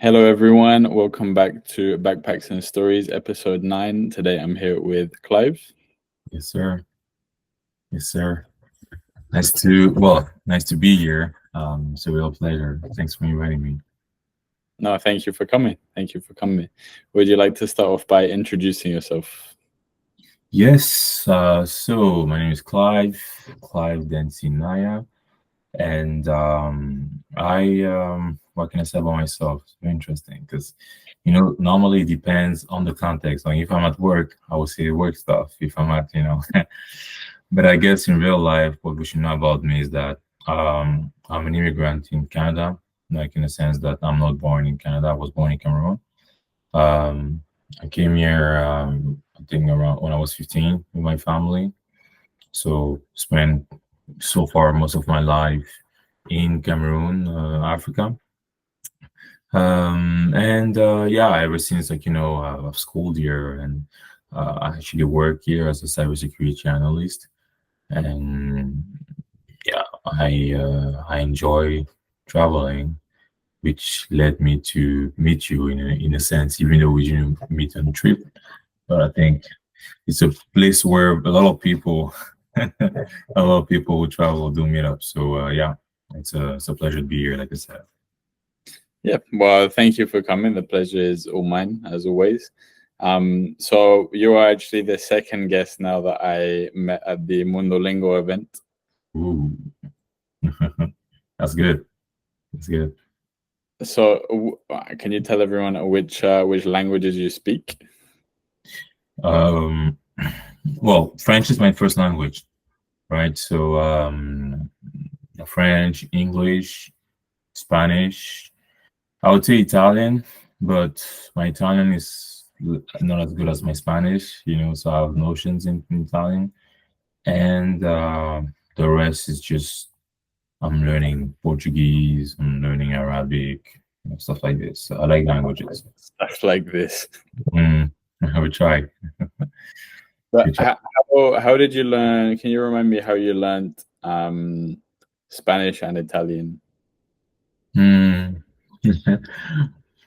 Hello, everyone. Welcome back to Backpacks and Stories, episode 9. Today I'm here with Clive. Yes, sir. Yes, sir. Nice to be here. It's a real pleasure. Thanks for inviting me. No, thank you for coming. Thank you for coming. Would you like to start off by introducing yourself? Yes. So my name is Clive Densinaya, and what can I say about myself? It's very interesting because, normally it depends on the context. Like if I'm at work, I will say work stuff. If I'm at, but I guess in real life, what we should know about me is that I'm an immigrant in Canada, like in the sense that I'm not born in Canada. I was born in Cameroon. Um, I came here, I think around when I was 15 with my family. So spent so far most of my life in Cameroon, Africa. And yeah, ever since I've schooled here and I actually work here as a cybersecurity analyst. And yeah, I enjoy traveling, which led me to meet you in a sense, even though we didn't meet on a trip. But I think it's a place where a lot of people, a lot of people who travel do meet up. So yeah, it's a pleasure to be here. Like I said. Yeah, well, thank you for coming. The pleasure is all mine, as always. So you are actually the second guest now that I met at the Mundo Lingo event. Ooh, that's good. That's good. So, can you tell everyone which languages you speak? Um, well, French is my first language, right? So French, English, Spanish. I would say Italian, but my Italian is not as good as my Spanish, so I have notions in Italian. And the rest is just I'm learning Portuguese, I'm learning Arabic, stuff like this. So I like languages. Stuff like this. Mm, I would try. But We try. how did you learn? Can you remind me how you learned Spanish and Italian? Mm.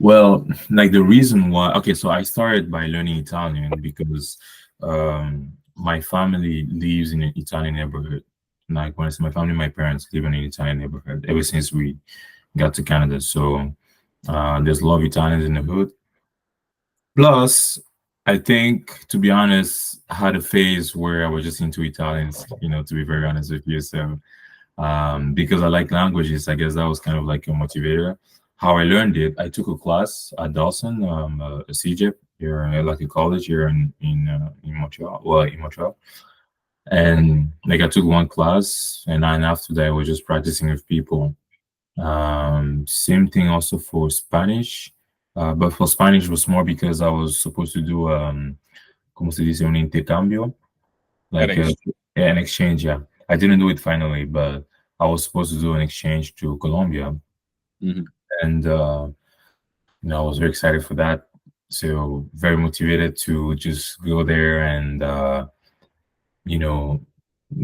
Well, like the reason why, okay, so I started by learning Italian because my family lives in an Italian neighborhood. Like when I say my family, my parents live in an Italian neighborhood ever since we got to Canada. So there's a lot of Italians in the hood. Plus, I think, to be honest, I had a phase where I was just into Italians, to be very honest with you. So because I like languages, I guess that was kind of like a motivator. How I learned it, I took a class at Dawson, a CJIP here, like a college here in Montreal, well, in Montreal. And like I took one class, and then after that, I was just practicing with people. Same thing also for Spanish, but for Spanish it was more because I was supposed to do como se dice un intercambio, like Getting an exchange. Yeah, I didn't do it finally, but I was supposed to do an exchange to Colombia, Mhm. and I was very excited for that. So very motivated to just go there and you know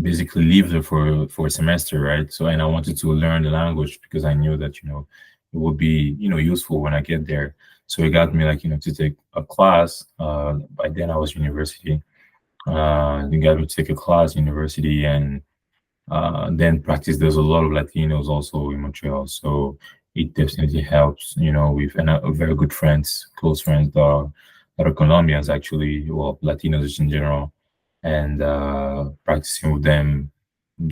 basically live there for a semester, right? So and I wanted to learn the language because I knew that it would be useful when I get there. So it got me like to take a class. By then I was university. They got me to take a class university and then practice. There's a lot of Latinos also in Montreal, so it definitely helps. We've and very good friends, close friends that are Colombians actually, well, Latinos in general, and practicing with them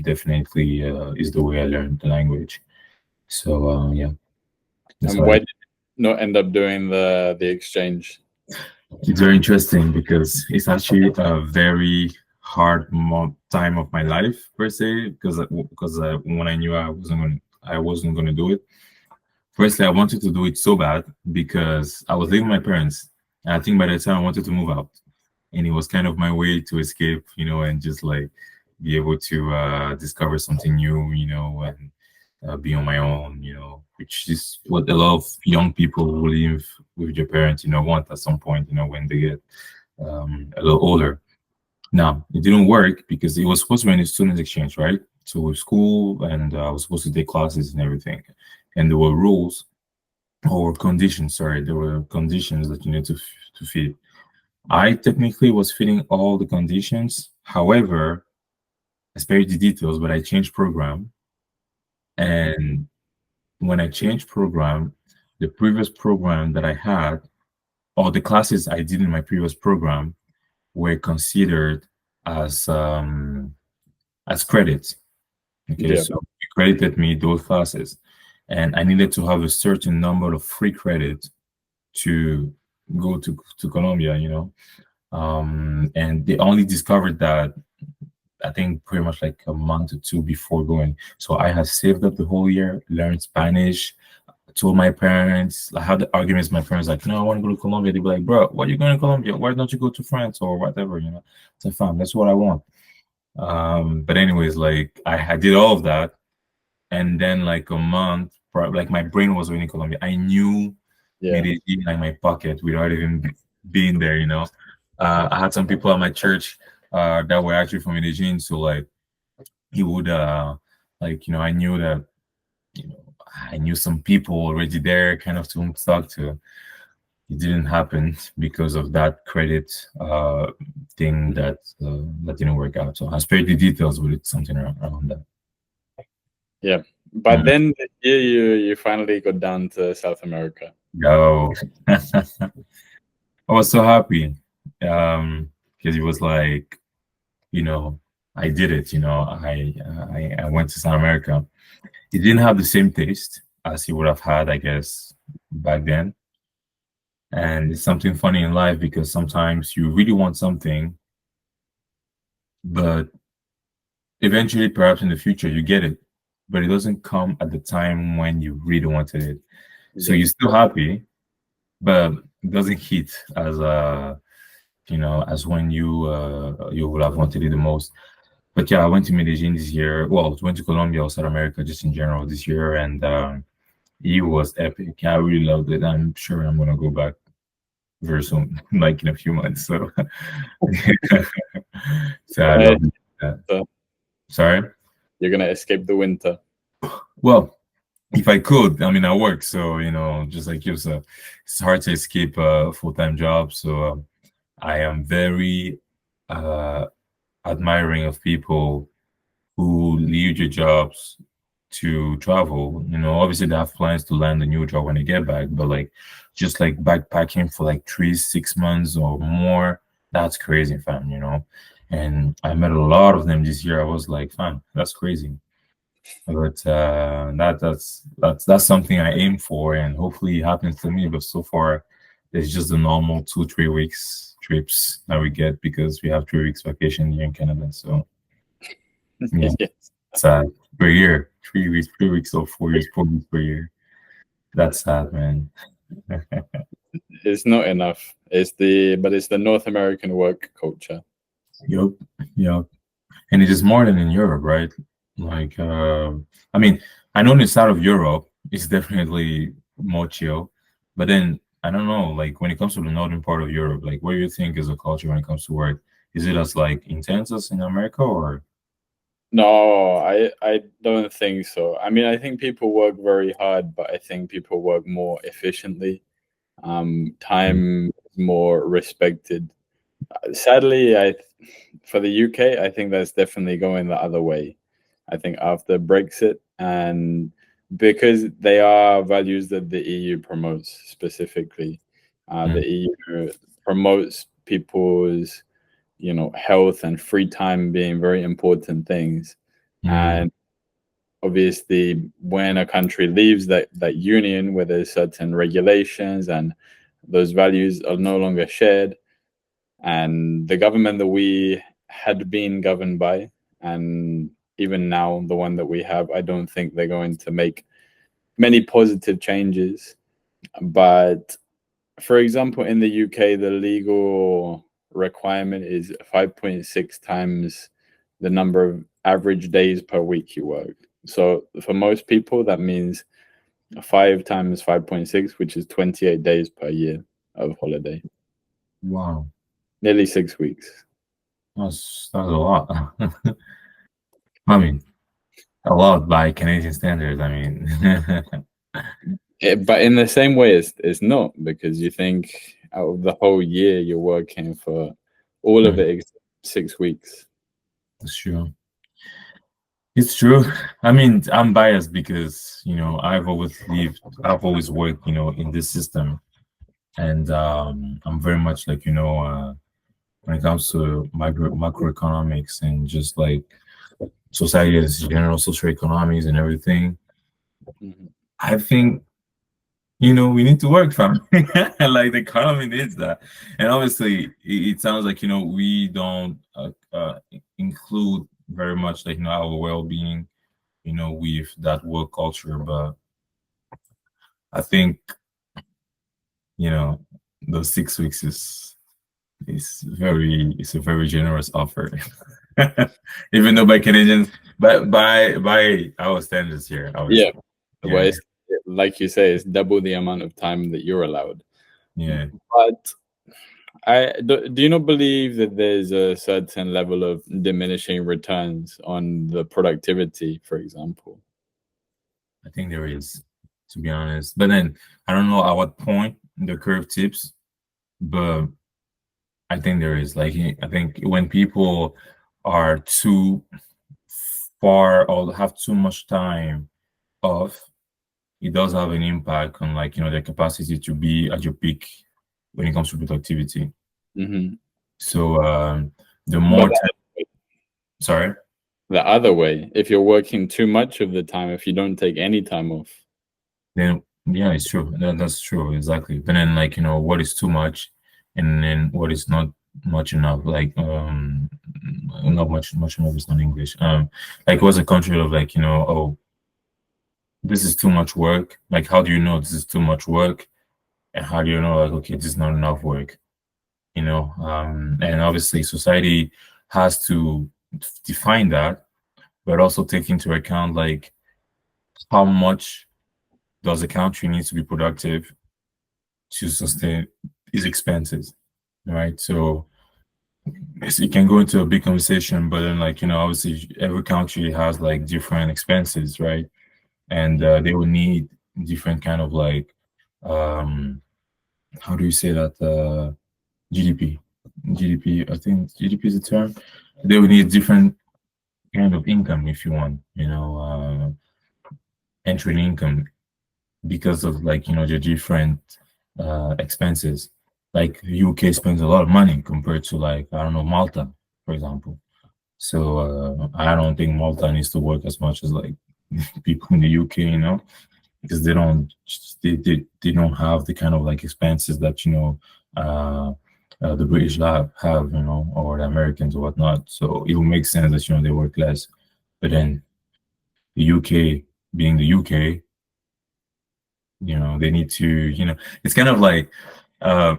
definitely is the way I learned the language. So yeah, that's And how I why did. did you not end up doing the exchange? It's very interesting because it's actually a very hard time of my life per se because when I knew I wasn't going to do it. Firstly, I wanted to do it so bad because I was living with my parents, and I think by the time I wanted to move out, and it was kind of my way to escape, and just like be able to discover something new, and be on my own, which is what a lot of young people who live with their parents, want at some point, when they get a little older. Now, it didn't work because it was supposed to be a student exchange, right? So with school, and I was supposed to take classes and everything, and there were rules. or conditions. Sorry, there were conditions that you need to fit. I technically was fitting all the conditions. However, I spare you the details, but I changed program. And when I changed program, the previous program that I had, or the classes I did in my previous program, were considered as credits. Okay, Yeah. so you credited me those classes, and I needed to have a certain number of free credit to go to Colombia. And they only discovered that I think pretty much like a month or two before going. So I had saved up the whole year, learned Spanish, told my parents, I had the arguments with my parents like, no, I want to go to Colombia. They'd be like, bro, why are you going to Colombia? Why don't you go to France or whatever? It's like, fine, that's what I want. But anyways, like I did all of that. And then like a month, like my brain was already in Colombia. I knew Yeah. Medellin in my pocket without even being there. I had some people at my church that were actually from Medellin. So like he would I knew that I knew some people already there kind of to talk to. It didn't happen because of that credit thing that didn't work out. So I spared the details, but it's something around that. Yeah. But Mm. then you finally got down to South America. Yo, I was so happy because it was like, you know, I did it. I went to South America. It didn't have the same taste as he would have had, I guess, back then. And it's something funny in life because sometimes you really want something, but eventually, perhaps in the future, you get it, but it doesn't come at the time when you really wanted it. So Yeah. you're still happy, but it doesn't hit as when you would have wanted it the most. But yeah, I went to Medellin this year. Well, went to Colombia or South America just in general this year, and it was epic. I really loved it. I'm sure I'm gonna go back very soon, like in a few months. So, so I Gonna love it. so Sorry. you're gonna escape the winter. Well, if I could, I mean, I work, so just like you, so it's hard to escape a full-time job. So I am very uh, admiring of people who leave your jobs to travel. Obviously they have plans to land a new job when they get back, but like just like backpacking for like 3, 6 months or more, that's crazy, fam. And I met a lot of them this year. I was like, fam, that's crazy. But that's something I aim for, and hopefully it happens to me. But so far, it's just the normal 2, 3 weeks trips that we get because we have 3 weeks vacation here in Canada. So yeah, Yes. sad per year, 3 weeks, 3 weeks or 4 years, 4 weeks per year. That's sad, man. It's not enough. It's the North American work culture. Yup, yup. And it is more than in Europe, right? Like, I mean, I know inside of Europe, it's definitely more chill, but then I don't know, like when it comes to the northern part of Europe, like what do you think is a culture when it comes to work? Is it as like intense as in America, or? No, I don't think so. I mean, I think people work very hard, but I think people work more efficiently. Mm, Time is more respected. Sadly, for the UK, I think that's definitely going the other way. I think after Brexit, and because they are values that the EU promotes specifically, mm, the EU promotes people's health and free time being very important things. mm, And obviously, when a country leaves that union where there's certain regulations and those values are no longer shared, and the government that we had been governed by, and even now the one that we have, I don't think they're going to make many positive changes. But for example, in the UK, the legal requirement is 5.6 times the number of average days per week you work. So for most people, that means 5 times 5.6, which is 28 days per year of holiday, wow, nearly 6 weeks. that's a lot. I mean, a lot by Canadian standards. I mean, But in the same way, it's not, because you think out of the whole year you're working for all of Mm, it except 6 weeks. it's true. It's true. I mean, I'm biased because, I've always worked, in this system. And I'm very much like, when it comes to macroeconomics and just like society as general social economies and everything, Mhm. I think, we need to work, fam. Like the economy needs that. And obviously, it sounds like, we don't include very much like, our well-being, with that work culture. But I think, you know, those 6 weeks it's a very generous offer. Even though by Canadians, but by our standards here, Yeah, obviously. well, Yeah, it's, like you say, it's double the amount of time that you're allowed. yeah. But do you not believe that there's a certain level of diminishing returns on the productivity, for example? I think there is, to be honest. But then I don't know at what point the curve tips, but I think there is. Like I think when people are too far or have too much time off, it does have an impact on like their capacity to be at your peak when it comes to productivity. Hmm. So the But more time, sorry, the other way, if you're working too much of the time, if you don't take any time off. then yeah, it's true. That's true, exactly. But then like what is too much, and then what is not much enough. Like not much enough is not English. Like what's a country of like oh, this is too much work. Like how do you know this is too much work, and how do you know like okay, this is not enough work? And obviously society has to define that, but also take into account like how much does a country need to be productive to sustain its expenses, right? So it can go into a big conversation, but then like obviously every country has like different expenses, right? And they will need different kind of like um how do you say that GDP. GDP, I think GDP is a term. They will need different kind of income if you want, entry income because of like the different expenses. Like UK spends a lot of money compared to like I don't know Malta, for example. So I don't think Malta needs to work as much as like people in the UK, because they don't have the kind of like expenses that uh, the British have, or the Americans or whatnot. So it will make sense that they work less. But then the UK being the UK, they need to, it's kind of like uh,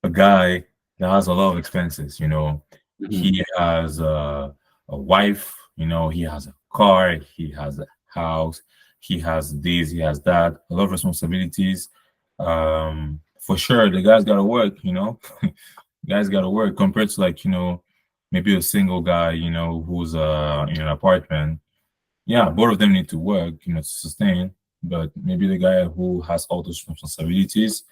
a guy that has a lot of expenses. Mhm. He has a wife. He has a car. He has a house. He has this. He has that. A lot of responsibilities. For sure, the guy's got to work. The guy's got to work compared to like maybe a single guy. Who's in an apartment. Yeah, both of them need to work. To sustain. But maybe the guy who has all those responsibilities,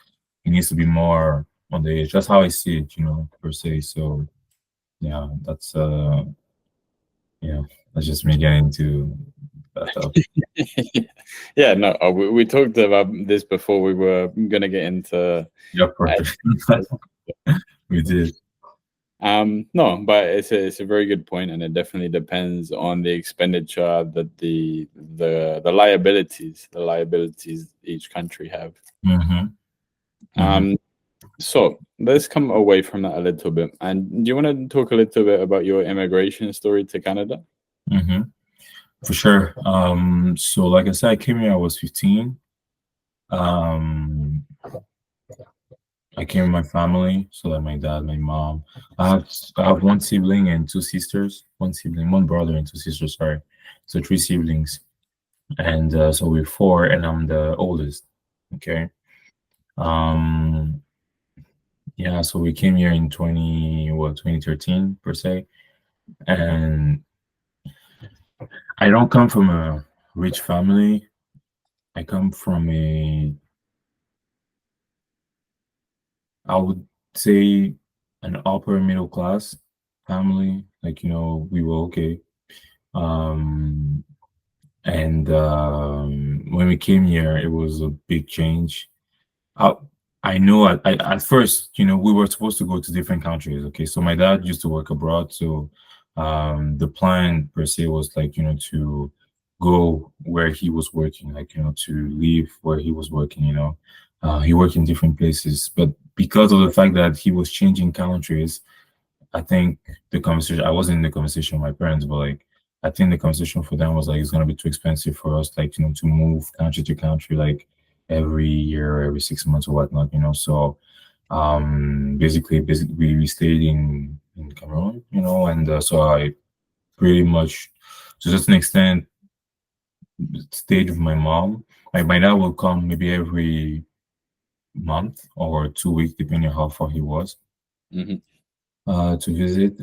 he needs to be more on the edge. That's how I see it, per se. So yeah, yeah, that's just me getting into that topic. Yeah, no, we talked about this before we were going to get into. Yeah, perfect. We did. No, but it's a very good point, and it definitely depends on the expenditure that the liabilities each country have. Mm-hmm. Mm-hmm. Um, so let's come away from that a little bit. And do you want to talk a little bit about your immigration story to Canada? Mm-hmm. For sure. So like I said, I came here, I was 15. Um, I came with my family, so like my dad, my mom. I have one sibling and two sisters. One sibling, one brother and two sisters, sorry. So three siblings. And so we're four, and I'm the oldest. Okay. Um, yeah, so we came here in 2013 per se. And I don't come from a rich family. I come from a, I would say, an upper middle class family. Like, we were okay. Um, and when we came here, it was a big change. I, I know at first, we were supposed to go to different countries. Okay. So my dad used to work abroad. So the plan per se was like, to go where he was working, like, to leave where he was working, he worked in different places. But because of the fact that he was changing countries, I think the conversation, I wasn't in the conversation with my parents, but like, I think the conversation for them was like, it's going to be too expensive for us, like, to move country to country, like every year, every 6 months or whatnot, So, basically, we stayed in Cameroon, and so I pretty much, to just an extent, stayed with my mom. Like, my dad will come maybe every month or 2 weeks, depending on how far he was. Hmm. To visit.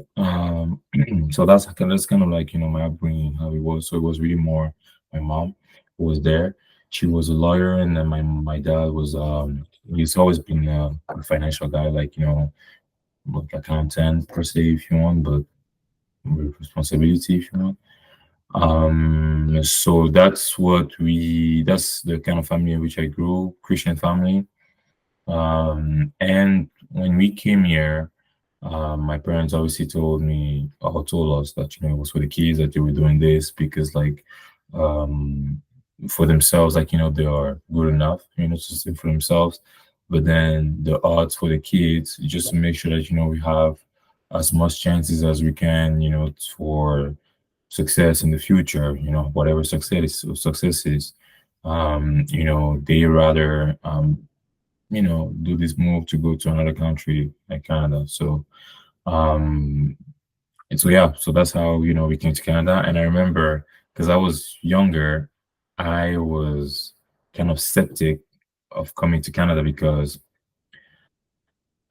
So that's kind of like my upbringing, how it was. So it was really more my mom who was there. She was a lawyer, and then my dad was he's always been a financial guy, like like accountant per se, if you want, but with responsibility, if you want. So that's the kind of family in which I grew, Christian family. And when we came here, my parents obviously told me or told us that it was for the kids that they were doing this because like um, for themselves, like they are good enough, to think for themselves. But then the odds for the kids, just to make sure that we have as much chances as we can, for success in the future. Whatever success is. They rather do this move to go to another country like Canada. So, and so yeah, so that's how we came to Canada. And I remember because I was younger, I was kind of skeptic of coming to Canada because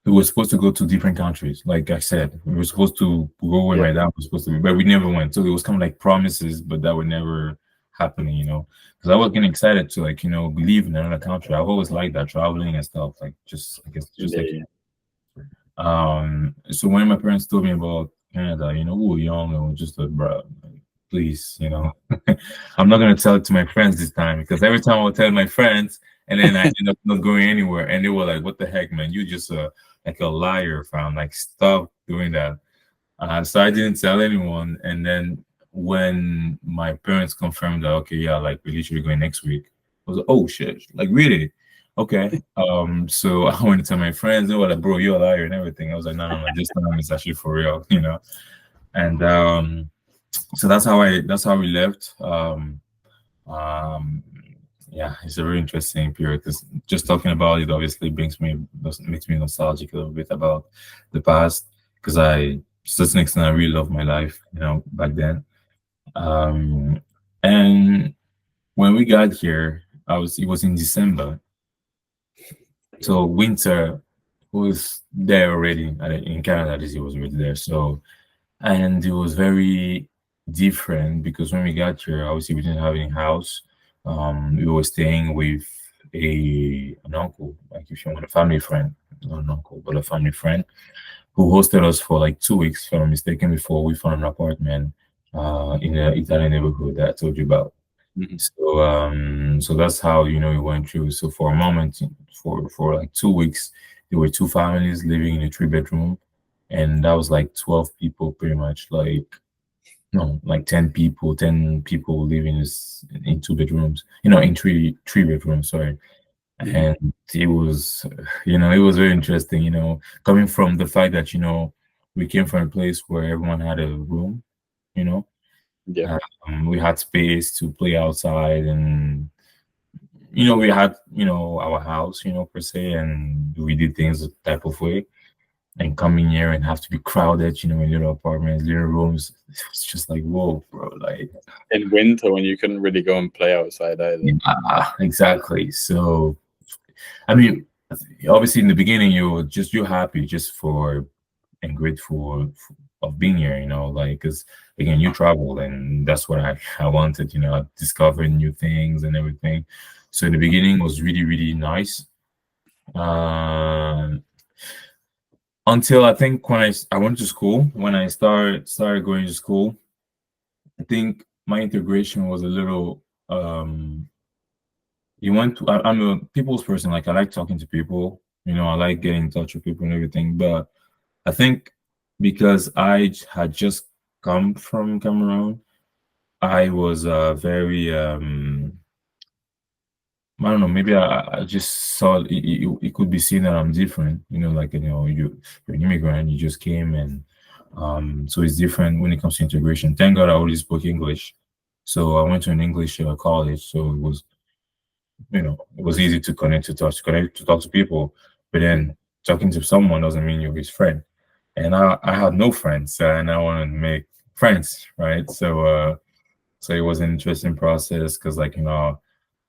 we were supposed to go to different countries. Like I said, we were supposed to go where Yeah, my dad was supposed to be, but we never went. So it was kind of like promises, but that would never happen, Because I was getting excited to like, live in another country. I've always liked that traveling and stuff, like just I guess just like yeah, so when my parents told me about Canada, we were young and we were just like, bro, like, please, I'm not gonna tell it to my friends this time because every time I would tell my friends and then I end up not going anywhere and they were like, what the heck, man, you just like a liar, fam. Like stop doing that. So I didn't tell anyone. And then when my parents confirmed that, okay, yeah, like we're literally going next week, I was like, oh shit, like really? Okay. So I went to tell my friends, they were like, bro, you're a liar and everything. I was like, no, no, no, this time it's actually for real, And so that's how we left. Um yeah, it's a very interesting period because just talking about it obviously makes me nostalgic a little bit about the past because I to certain extent I really love my life, back then. Um and when we got here, it was in December. So winter was there already in Canada. This year was already there. So and it was very different because when we got here, obviously we didn't have any house. We were staying with an uncle, like if you want a family friend, not an uncle, but a family friend who hosted us for like 2 weeks, if I'm not mistaken, before we found an apartment in the Italian neighborhood that I told you about. hmm So that's how we went through. So for a moment, for like 2 weeks, there were two families living in a three-bedroom, and that was like 12 people, pretty much. Like no, like 10 people living in two bedrooms. In three bedrooms. Sorry, hmm and it was very interesting. Coming from the fact that we came from a place where everyone had a room. You know, yeah, we had space to play outside and we had our house per se and we did things the type of way and coming here and have to be crowded in little apartments, little rooms. It's just like whoa, bro, like in winter when you couldn't really go and play outside either. yeah, exactly. So I mean, obviously in the beginning you're happy just for and grateful of being here, like because again you travel and that's what I wanted, discovering new things and everything. So in the beginning, it was really, really nice. Um, until I think when I went to school, when I started going to school, I think my integration was a little you went to, I'm a people's person, like I like talking to people, I like getting in touch with people and everything. But I think because I had just come from Cameroon, I was very I don't know, maybe I just saw it could be seen that I'm different, like you're an immigrant, you just came, and so it's different when it comes to integration. Thank God I already spoke English. So I went to an English college, so it was easy to connect to talk to people. But then talking to someone doesn't mean you're his friend. And I had no friends, and I wanted to make friends, right? So it was an interesting process because, like,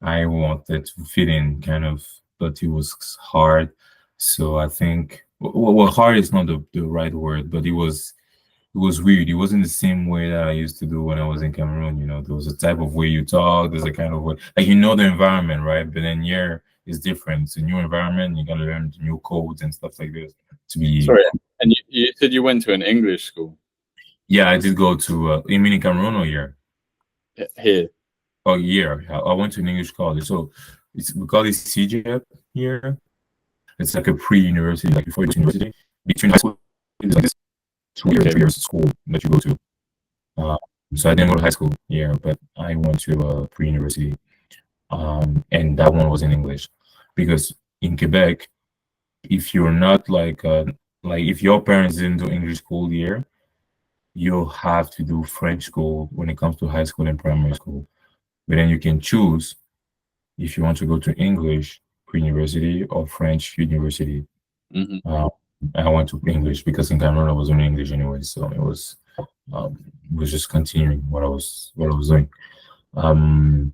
I wanted to fit in, kind of, but it was hard. So I think, well, hard is not the right word, but it was weird. It wasn't the same way that I used to do when I was in Cameroon. There was a type of way you talk. There's a kind of way, like, the environment, right? But then here is different. It's a new environment. You gotta learn new codes and stuff like this to be. Sorry, and you said you went to an English school Yeah, I did go to. You mean in Cameroon or here? here? Oh, yeah. I went to an English college. So we call it CJEP here. It's like a pre-university, like before you go to university. Between high school, it's like this 2 years, 3 years school that you go to. Uh, so I didn't go to high school here, but I went to a pre-university, and that one was in English, because in Quebec, if you're not like if your parents didn't do English school here, you'll have to do French school when it comes to high school and primary school. But then you can choose if you want to go to English pre-university or French university. Hmm. Uh, I went to English because in Cameroon I was doing English anyway, so it was just continuing what I was doing. Um,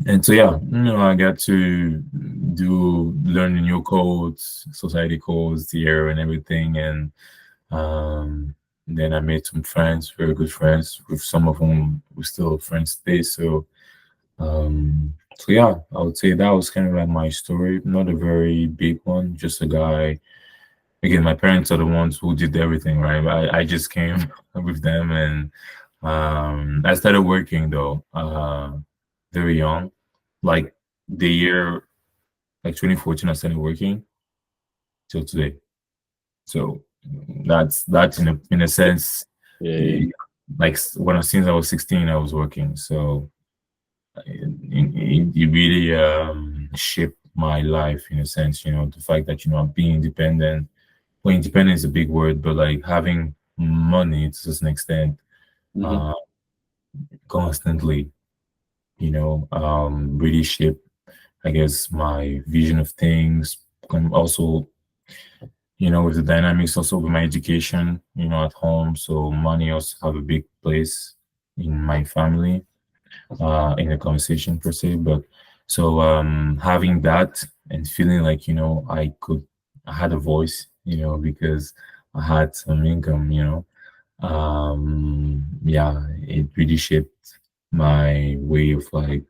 and so yeah, I got to learn the new codes, society codes here and everything, and then I made some friends, very good friends, with some of whom we're still friends today. So yeah, I would say that was kind of like my story. Not a very big one, just a guy. Again, my parents are the ones who did everything, right? I just came with them, and I started working though, very young, like the year like 2014. I started working till today. So that's in a sense, Yeah, yeah. eh, like since I was 16, I was working. So it really shaped my life in a sense. The fact that I'm being independent. Well, independent is a big word, but like having money to an extent, Hmm. uh, constantly, really shaped, I guess, my vision of things. Also, with the dynamics, also with my education, at home. So money also have a big place in my family, in the conversation per se. But so having that and feeling like I had a voice, because I had some income, yeah, it really shaped my way of like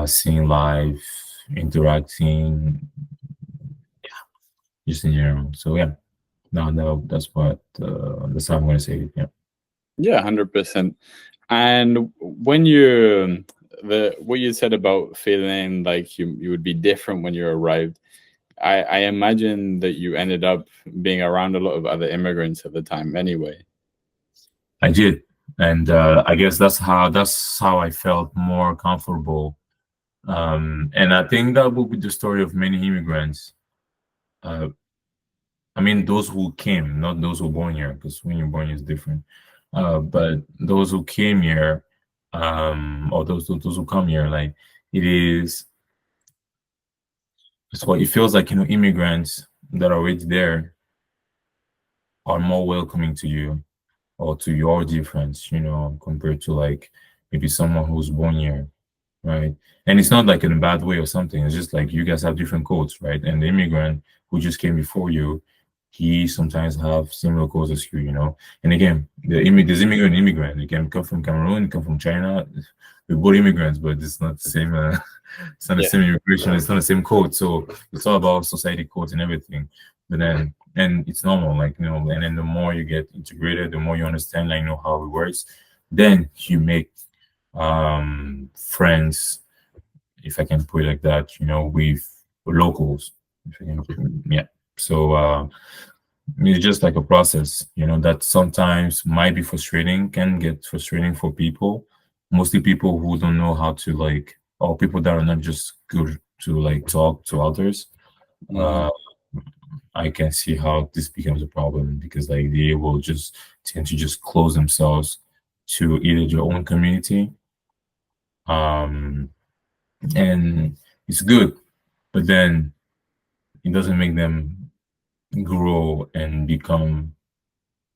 seeing life, interacting, just in general. So yeah, no, that's how I'm gonna say it. Yeah. Yeah, 100%. And when you the what you said about feeling like you would be different when you arrived, I imagine that you ended up being around a lot of other immigrants at the time anyway. I did, and I guess that's how I felt more comfortable. And I think that will be the story of many immigrants. Uh, I mean, those who came, not those who were born here, because when you're born is different. But those who came here, or those who come here, like it is, it's what it feels like. Immigrants that are already there are more welcoming to you or to your difference, compared to like maybe someone who's born here, right? And it's not like in a bad way or something. It's just like you guys have different codes, right? And the immigrant who just came before you, he sometimes have similar codes as you. And again, there's immigrant and immigrant. You can come from Cameroon, come from China. We're both immigrants, but it's not the same. It's not the Yeah. same immigration. It's not the same code. So it's all about society codes and everything. But then, and it's normal, like, and then the more you get integrated, the more you understand, like, how it works. Then you make friends, if I can put it like that, with locals. If I can, yeah. So it's just like a process, that sometimes might be frustrating, can get frustrating for people, mostly people who don't know how to, like, or people that are not just good to, like, talk to others. Hmm. Uh, I can see how this becomes a problem because, like, they will just tend to just close themselves to either their own community, um, and it's good, but then it doesn't make them grow and become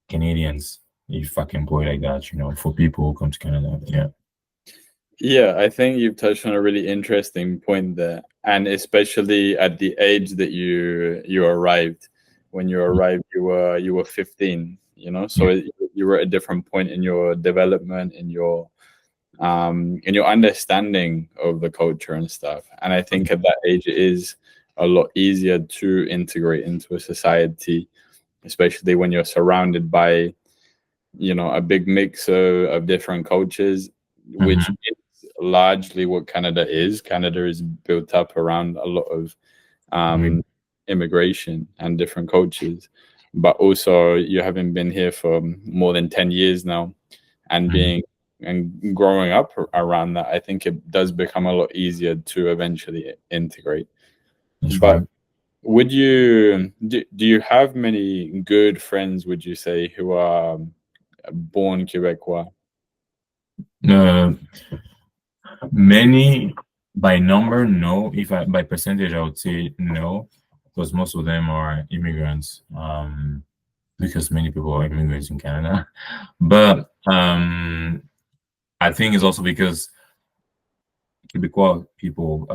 Canadians, if I can put it like that, for people who come to Canada. Yeah. Yeah, I think you've touched on a really interesting point there, and especially at the age that you arrived. When you arrived, you were 15. Yeah. So you were at a different point in your development, in your understanding of the culture and stuff. And I think at that age, it is a lot easier to integrate into a society, especially when you're surrounded by a big mix of different cultures, which Hmm. is largely what Canada is. Canada is built up around a lot of um, immigration and different cultures, but also you haven't been here for more than 10 years now, and Hmm. being and growing up around that, I think it does become a lot easier to eventually integrate. That's But right. do you have many good friends, would you say, who are born Québécois? Uh, Many by number, no. If I by percentage, I would say no, because most of them are immigrants. Because many people are immigrants in Canada, but I think it's also because Québécois people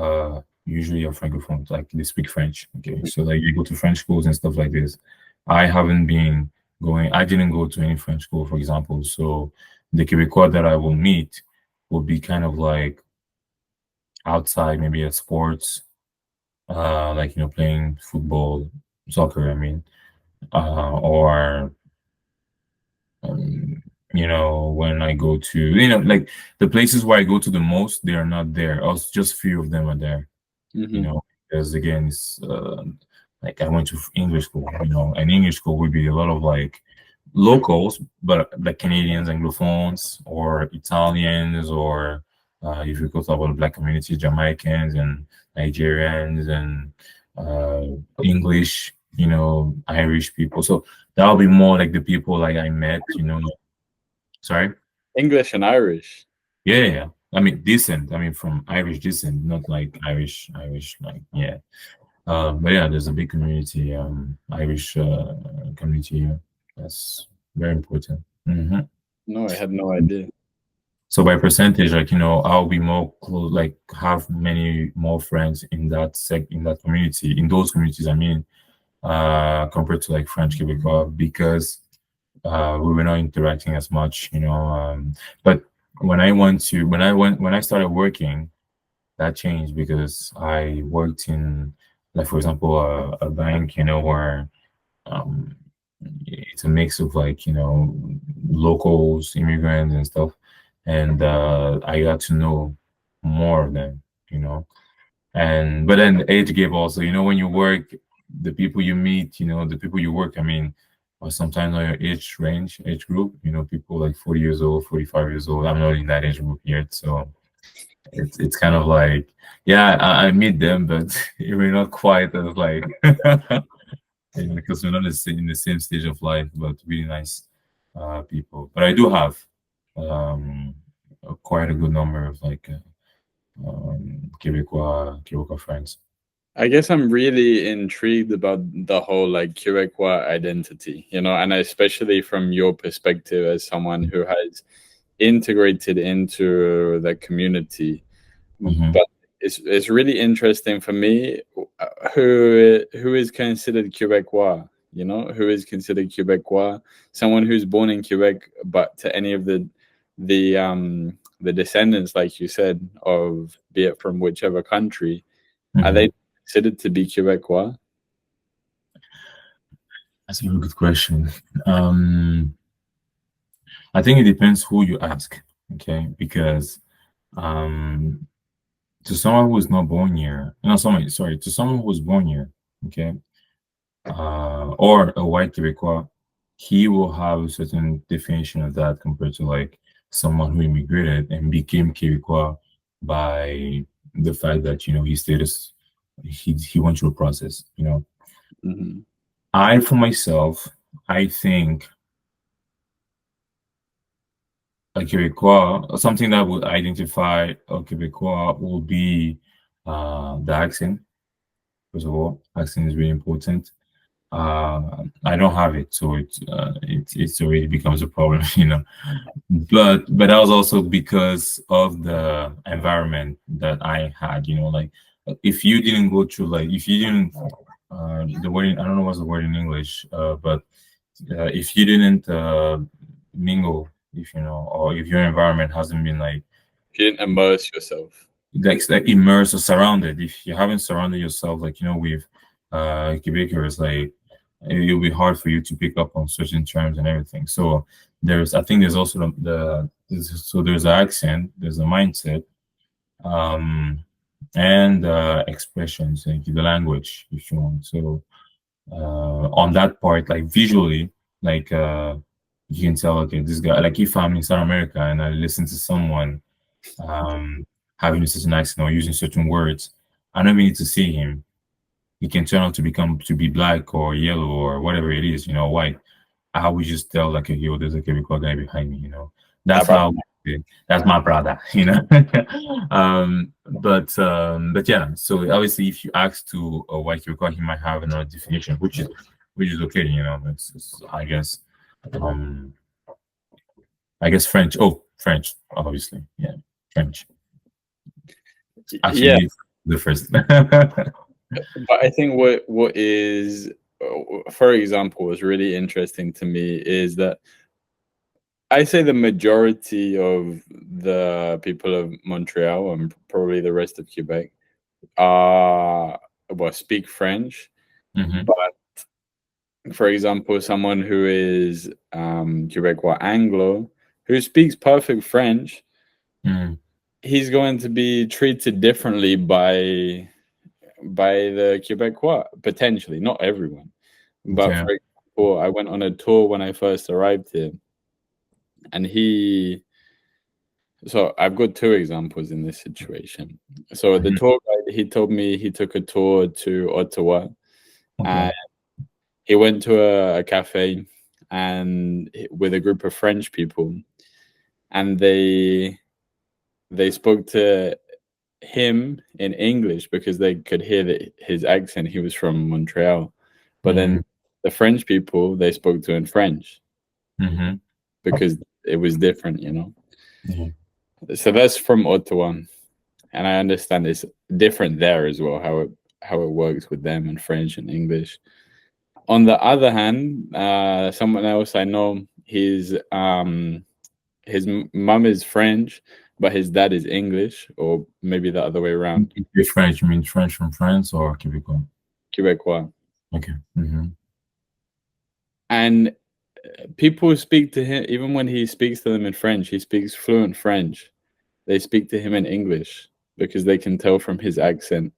usually are francophones, like they speak French. Okay, so like you go to French schools and stuff like this. I haven't been going. I didn't go to any French school, for example. So the Québécois that I will meet will be kind of like outside, maybe at sports, like playing football, soccer. I mean, or um, when I go to like the places where I go to the most, they are not there. Also, just few of them are there. Hmm. Because again, it's like I went to English school, and English school would be a lot of like locals, but like Canadians, Anglophones, or Italians, or if you go talk about the black community, Jamaicans and Nigerians and English, Irish people. So that'll be more like the people like I met. Sorry. English and Irish. Yeah, yeah, yeah. I mean, descent. I mean, from Irish descent, not like Irish, like, yeah. But yeah, there's a big community, Irish community here. That's very important. No, I had no idea. So by percentage, like, I'll be more close, like have many more friends in that community, in those communities, I mean, compared to like French Quebecois, because we were not interacting as much. But when I started working, that changed because I worked in, like, for example, a bank, where um, it's a mix of, like, locals, immigrants, and stuff, and I got to know more of them, and but then the age gap also, when you work, the people you meet, the people you work, I mean, are sometimes on your age group, people like 40 years old, 45 years old. I'm not in that age group yet, so it's kind of like, yeah, I meet them, but we're not quite as like because we're not in the same stage of life, but really nice people. But I do have um, quite a good number of like Quebecois friends. I guess I'm really intrigued about the whole like Quebecois identity, and especially from your perspective as someone who has integrated into the community. Hmm. But it's really interesting for me, who is considered Quebecois, who is considered Quebecois, someone who's born in Quebec, but to any of the the descendants, like you said, of be it from whichever country, are Mhm. they considered to be Québécois? That's a very good question. Um, I think it depends who you ask, okay? Because um, to someone who is not born here, no, someone, sorry, to someone who was born here, okay, or a white Quebecois, he will have a certain definition of that compared to like someone who immigrated and became Quebecois by the fact that his status, he went through a process. Hmm. I for myself, I think a Quebecois, something that would identify a Quebecois will be the accent. First of all, accent is really important. I don't have it, so it's already becomes a problem, But that was also because of the environment that I had, like if you didn't go through like if you didn't the word I don't know what's the word in English, but if you didn't mingle, if you know, or if your environment hasn't been like If you didn't immerse yourself. like immersed or surrounded, if you haven't surrounded yourself like with Quebecers, like it'll be hard for you to pick up on certain terms and everything. So I think there's also there's an accent, there's a mindset, um and expressions, like the language if you want. So on that part, like visually, like you can tell, okay, this guy, like if I'm in South America and I listen to someone um having a certain accent or using certain words, I don't even need to see him. He can turn out to be black or yellow or whatever it is, white. I would just tell like, yo, there's a Quebecois guy behind me. That's About how that's my brother. But yeah, so obviously if you ask to a white Quebecois, he might have another definition, which is okay. It's um I guess French. Oh, French, obviously. Yeah, French. yeah, Actually, the first. but I think what is, for example, was really interesting to me is that I say the majority of the people of Montreal and probably the rest of Quebec are well speak French, Hmm. but for example, someone who is Quebecois Anglo who speaks perfect French, Hmm. he's going to be treated differently by the Quebecois potentially, not everyone. But Okay. for example, I went on a tour when I first arrived here, and so I've got two examples in this situation. So the Mhm. tour guide, he told me he took a tour to Ottawa, Okay. and he went to a cafe and with a group of French people, and they spoke to him in English because they could hear that his accent. He was from Montreal, but then Hmm. the French people they spoke to in French Hmm. because it was different. Yeah. So that's from Ottawa, and I understand it's different there as well how it works with them in French and English. On the other hand, someone else I know, his mum is French, but his dad is English, or maybe the other way around, You're French. You mean French from France or Quebecois? Quebecois. Okay. Hmm. And people speak to him even when he speaks to them in French. He speaks fluent French. They speak to him in English because they can tell from his accent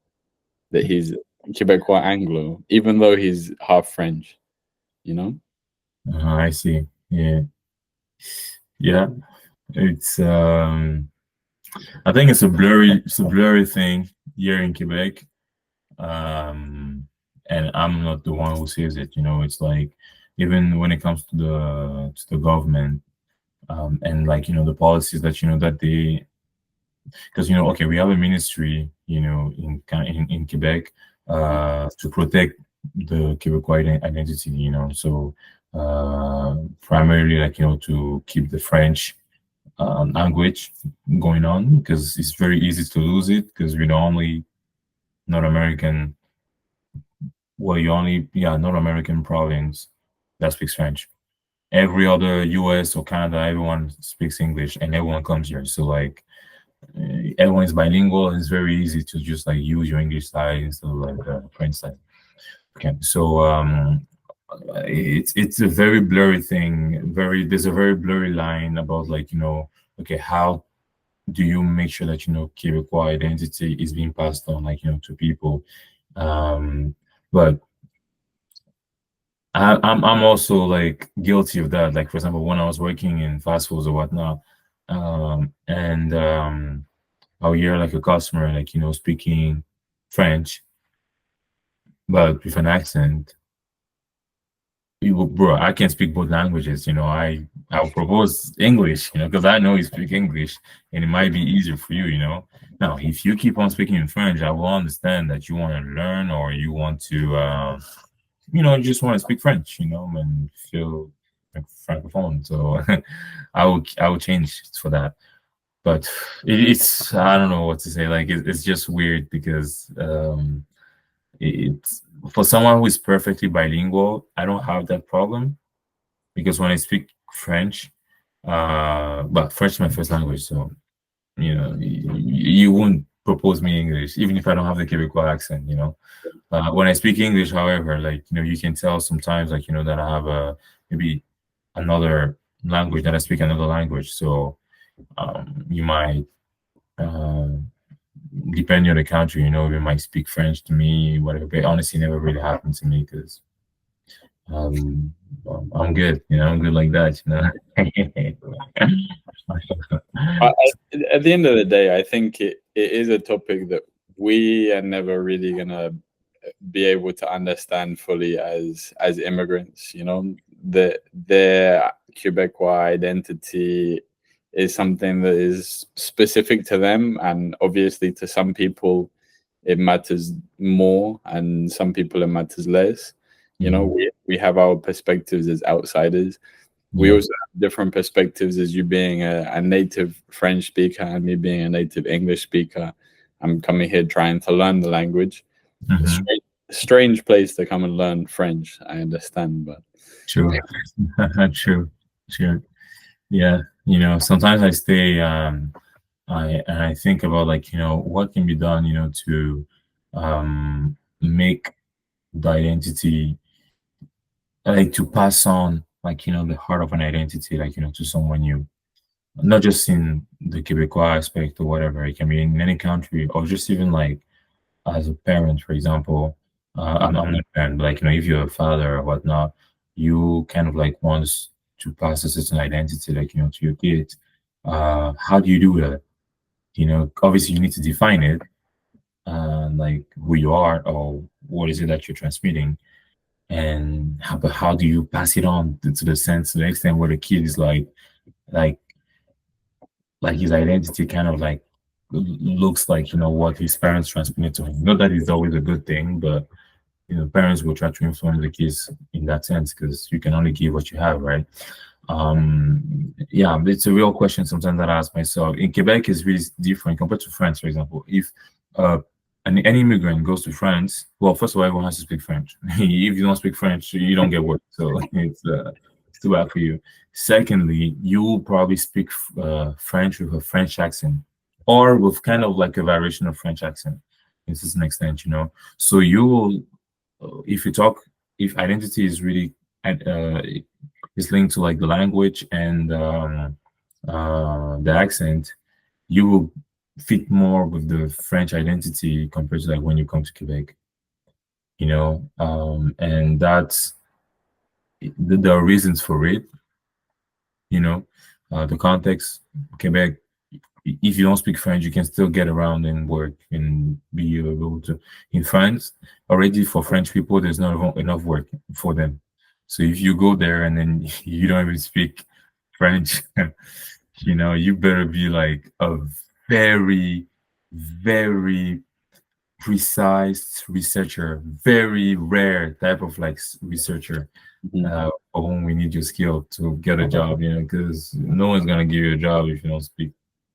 that he's Quebecois Anglo, even though he's half French. You know? I see. Yeah. Yeah. It's I think it's a blurry thing here in Quebec. And I'm not the one who says it. It's like even when it comes to the government, and like the policies that that they because okay, we have a ministry in Quebec to protect the Quebecois identity, so primarily like to keep the French language going on, because it's very easy to lose it because we're the only North American, well, you only, yeah, North American province that speaks French. every other US or Canada, everyone speaks English and everyone comes here. So like everyone is bilingual. And it's very easy to just like use your English side instead of like French side. Okay, so it's a very blurry thing. There's a very blurry line about like okay, how do you make sure that Québécois identity is being passed on like to people? But I'm also like guilty of that. Like for example, when I was working in fast foods or whatnot, and I'll hear like a customer like speaking French but with an accent. Bro, I can speak both languages. I'll propose English, because I know you speak English, and it might be easier for you. Now, if you keep on speaking in French, I will understand that you want to learn or you want to, you just want to speak French, and feel like francophone. So I will change for that. But it's I don't know what to say. Like it's just weird because it's for someone who is perfectly bilingual, I don't have that problem because when I speak French, but French is my first language, so you won't propose me English even if I don't have the Quebecois accent. When I speak English, however, like you can tell sometimes, like that I have maybe another language that I speak another language, so you might. Depending on the country, they might speak French to me, whatever. But honestly, never really happened to me because um, I'm good. I'm good like that. At the end of the day, I think it is a topic that we are never really gonna be able to understand fully as immigrants. Their Quebecois identity is something that is specific to them, and obviously to some people it matters more, and some people it matters less. We have our perspectives as outsiders. We Yeah. also have different perspectives as you being a native French speaker and me being a native English speaker. I'm coming here trying to learn the language. A Hmm. strange place to come and learn French, I understand, but True. True. True. Yeah. Sometimes I stay. I think about like what can be done to make the identity like to pass on like the heart of an identity like to someone new, not just in the Quebecois aspect or whatever. It can be in any country or just even like as a parent, for example. I'm not a parent, but like if you're a father or whatnot, you kind of like wants to pass a certain identity like to your kids. How do you do that? Obviously you need to define it, like who you are or what is it that you're transmitting, and but how do you pass it on to the sense to the extent where the kid is like like his identity kind of like looks like what his parents transmitted to him. Not that it's always a good thing, but parents will try to influence the kids in that sense because you can only give what you have, right? Yeah, it's a real question sometimes that I ask myself. In Quebec is really different compared to France, for example. If uh any immigrant goes to France, well, first of all, everyone has to speak French. If you don't speak French, you don't get work, so it's too bad for you. Secondly, you will probably speak French with a French accent or with kind of like a variation of French accent to an extent, so you will if you talk, if identity is really uh, is linked to like the language and the accent, you will fit more with the French identity compared to like when you come to Quebec, and that's there are reasons for it, the context. Quebec, if you don't speak French, you can still get around and work and be able to. In France, already for French people, there's not enough work for them. So if you go there and then you don't even speak French, you better be like a very, very precise researcher, very rare type of like researcher for whom we need your skill to get a job, because no one's gonna give you a job if you don't speak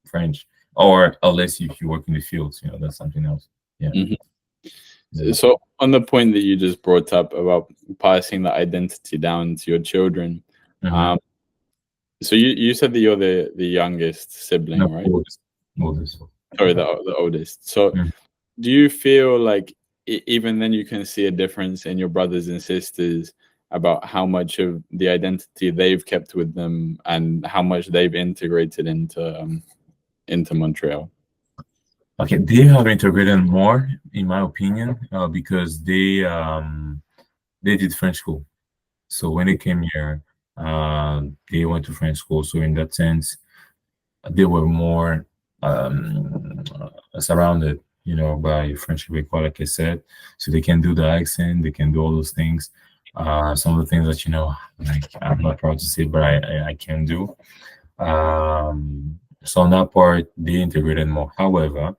French, or unless if you work in the fields, that's something else. Yeah. Mhm. Yeah. So on the point that you just brought up about passing the identity down to your children, Mm-hmm. So you said that you're the youngest No, sibling, right? oldest. Oldest. Sorry, the oldest. So Mm. do you feel like even then you can see a difference in your brothers and sisters about how much of the identity they've kept with them and how much they've integrated into Montreal? Okay, they have integrated more, in my opinion, because they did French school. So when they came here, they went to French school. So in that sense, they were more surrounded, by French Québécois, like I said. So they can do the accent, they can do all those things. Some of the things that like I'm not proud to say, but I can do. So on that part, they integrated more. However,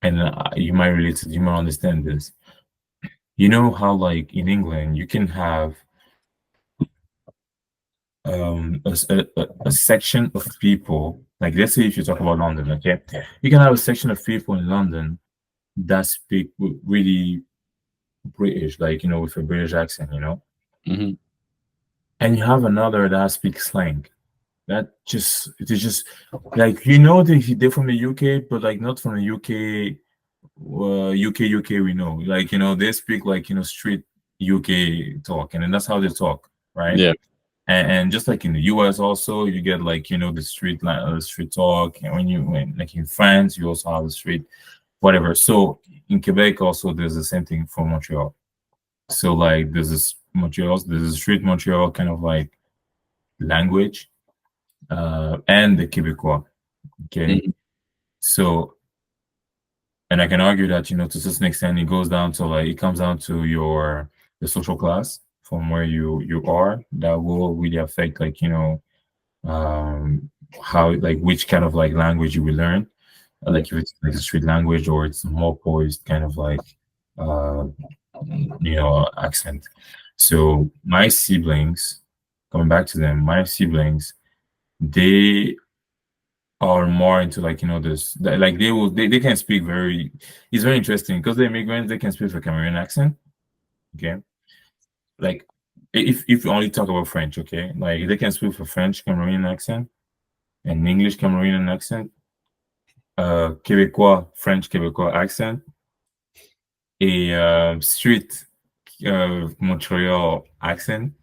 and you might relate to, you might understand this. You know how, like in England, you can have a section of people, like let's say if you talk about London, okay, you can have a section of people in London that speak really British, like with a British accent, Hmm. and you have another that speaks slang. That just it is just like they're from the UK, but like not from the UK. UK we know, like they speak like street UK talk, and then that's how they talk, right? Yeah. And just like in the US also, you get like the street talk, and when like in France you also have the street whatever. So in Quebec also there's the same thing for Montreal. So like there's a street Montreal kind of like language, and the Québécois. Okay, Hmm. so and I can argue that to a certain extent it goes down to like it comes down to the social class from where you are, that will really affect like um how, like which kind of like language you will learn. Yeah. Like if it's like a street language or it's more poised kind of like uh accent. So my siblings, coming back to them, my siblings, they are more into like like they can speak very, it's very interesting because they're immigrants, they can speak a Cameroon accent. Okay, like if you only talk about French, okay, like they can speak a French Cameroonian accent, an English Cameroonian accent, Québécois French Québécois accent, a street Montreal accent.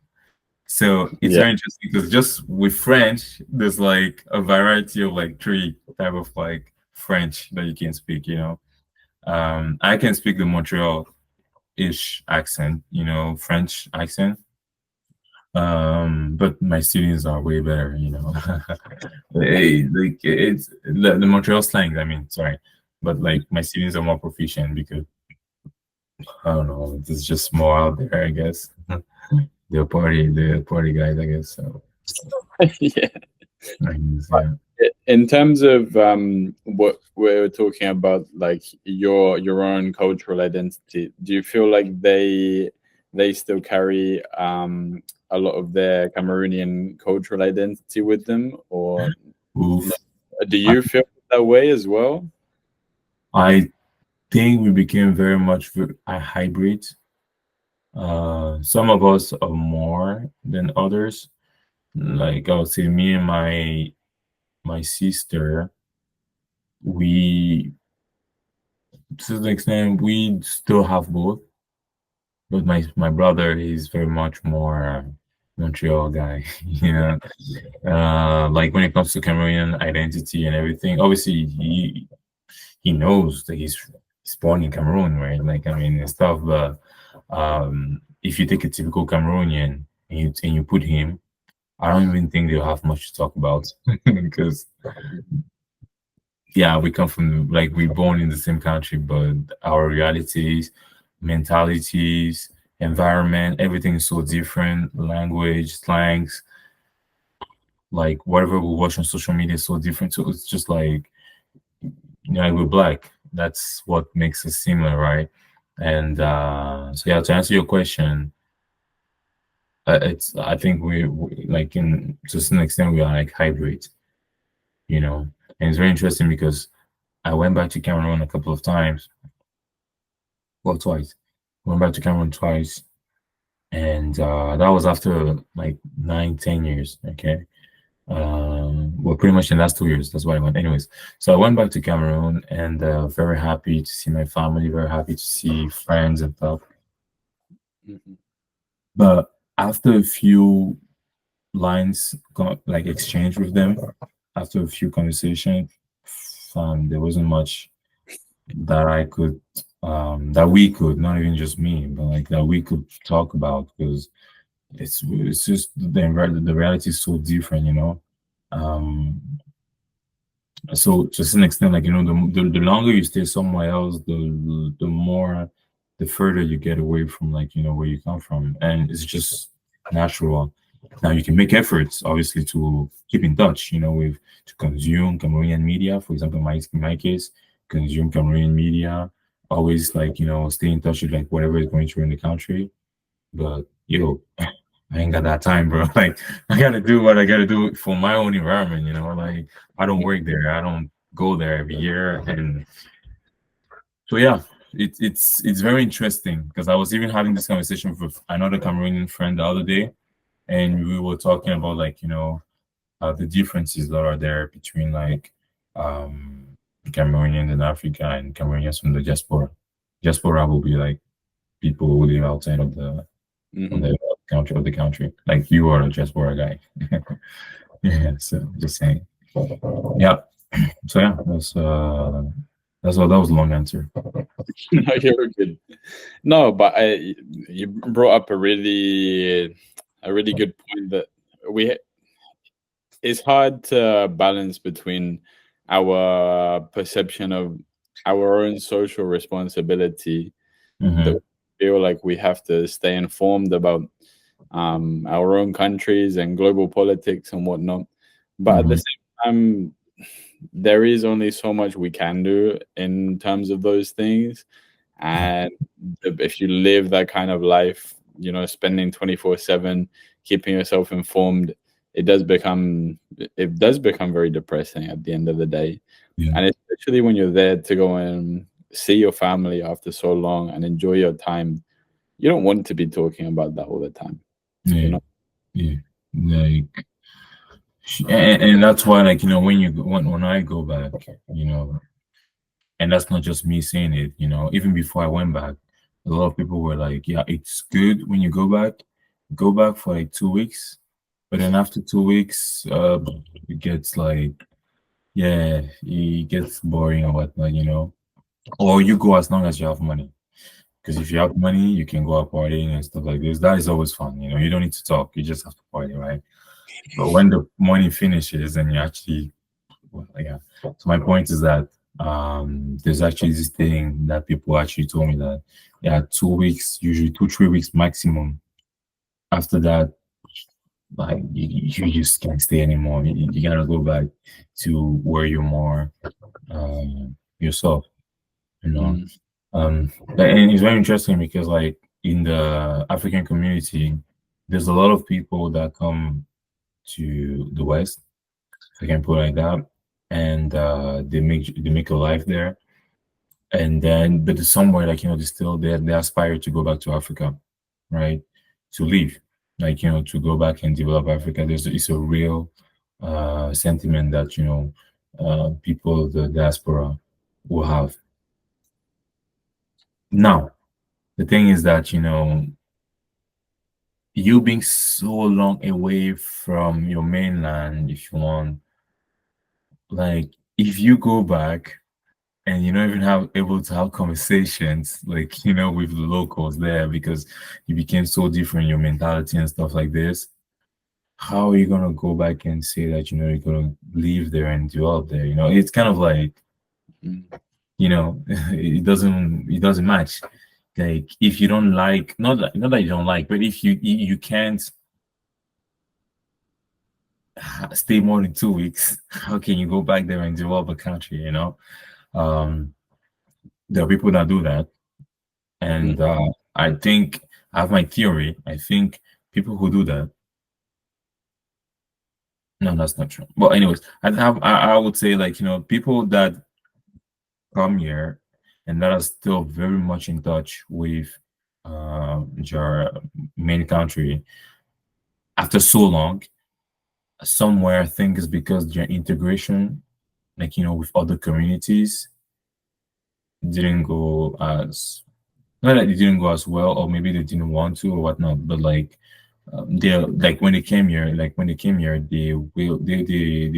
So it's Yeah. very interesting because just with French, there's like a variety of like three type of like French that you can speak. I can speak the Montreal-ish accent, French accent. But my students are way better. Like it's the Montreal slang. I mean, sorry, but like my students are more proficient because I don't know, it's just more out there, I guess. The party guys, I guess. So, Yeah. I guess, yeah. In terms of what we're talking about, like your own cultural identity, do you feel like they still carry a lot of their Cameroonian cultural identity with them, or no? Oof. Do I, you feel that way as well? I think we became very much a hybrid. Some of us are more than others. Like I would say, me and my sister, we to the extent we still have both. But my brother, he's very much more Montreal guy. Like when it comes to Cameroonian identity and everything. Obviously, he knows that he's born in Cameroon, right? Like I mean, and stuff. But if you take a typical Cameroonian and you put him, I don't even think they'll have much to talk about because yeah, we come from like we're born in the same country, but our realities, mentalities, environment, everything is so different. Language, slangs, like whatever we watch on social media is so different. So it's just like like we're black. That's what makes us similar, right? And so yeah, to answer your question, it's I think we like in to some extent we are like hybrid, and it's very interesting because I went back to Cameroon a couple of times, well twice. Went back to Cameroon twice, and that was after like 9, 10 years. Okay. Well, pretty much in the last 2 years. That's why I went. Anyways, so I went back to Cameroon and very happy to see my family, very happy to see friends and stuff. Mhm. But after a few lines got like exchanged with them, after a few conversations, there wasn't much that I could, that we could, not even just me, but like that we could talk about because it's just the reality is so different, you know. Um, So to some extent, like the longer you stay somewhere else, the more the further you get away from like where you come from, and it's just natural. Now you can make efforts, obviously, to keep in touch. With to consume Cameroonian media, for example, in my case, consume Cameroonian media. Always like stay in touch with like whatever is going through in the country. But I ain't got that time, bro. Like I gotta do what I gotta do for my own environment, Like I don't work there. I don't go there every year. And so yeah, it's very interesting because I was even having this conversation with another Cameroonian friend the other day, and we were talking about like, the differences that are there between like Cameroonians in Africa and Cameroonians from the diaspora. Diaspora will be like people who live outside of Mhm. the country. Like you are a diaspora guy. Yeah, so just saying. Yeah. So yeah, that's all. That was a long answer. No, you're good. No, but you brought up a really good point that we it's hard to balance between our perception of our own social responsibility that Mm-hmm. we feel like we have to stay informed about our own countries and global politics and whatnot. But at the Mm-hmm. same time, there is only so much we can do in terms of those things. And if you live that kind of life, spending 24/7, keeping yourself informed, it does become very depressing at the end of the day. Yeah. And especially when you're there to go and see your family after so long and enjoy your time, you don't want to be talking about that all the time, you Yeah. know? Yeah. Like, and that's why, like, when when I go back, you know, and that's not just me saying it, even before I went back, a lot of people were like, yeah, it's good when you go back for like 2 weeks, but then after 2 weeks, it gets like, yeah, it gets boring or whatnot. Or you go as long as you have money. Because if you have money, you can go out partying and stuff like this. That is always fun. You don't need to talk. You just have to party, right? But when the money finishes and you actually, well, yeah. So my point is that there's actually this thing that people actually told me that, yeah, 2 weeks, usually 2, 3 weeks maximum. After that, like you just can't stay anymore. You gotta go back to where you're more yourself. You know. Mm, And it's very interesting because like in the African community, there's a lot of people that come to the West, if I can put it like that, and they make a life there, and then but there's somewhere like they still they aspire to go back to Africa, right? To live, like to go back and develop Africa. It's a real sentiment that people of the diaspora will have. Now, the thing is that you being so long away from your mainland, if you want, like if you go back and you're not even able to have conversations like with the locals there because you became so different in your mentality and stuff like this, how are you gonna go back and say that you're gonna live there and develop there? It's kind of like mm, it doesn't match. Like if you don't like, not that you don't like, but if you can't stay more than 2 weeks, how can you go back there and develop a country? Um, there are people that do that, mm. and I think I have my theory. I think people who do that, no, that's not true. But anyways, I would say like people that come here and that are still very much in touch with your main country after so long, somewhere I think is because their integration, like with other communities, didn't go as not that it didn't go as well, or maybe they didn't want to or whatnot, but like they like when they came here, they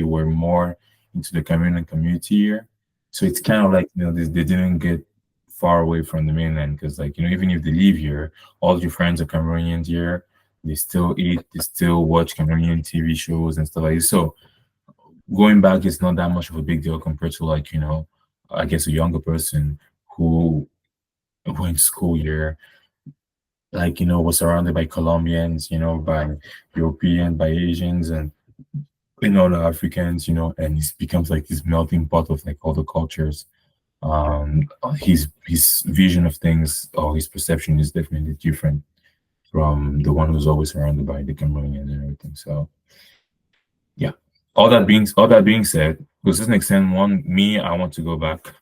were more into the Cameroonian community here. So it's kind of like they didn't get far away from the mainland because like even if they live here, all your friends are Cameroonians here. They still eat, they still watch Cameroonian TV shows and stuff like this. So going back is not that much of a big deal compared to like I guess a younger person who went to school here, like was surrounded by Colombians, by European, by Asians, and the Africans, and it becomes like this melting pot of like all the cultures. His vision of things or his perception is definitely different from the one who's always surrounded by the Cameroonians and everything. So yeah. All that being said, to a certain extent, I want to go back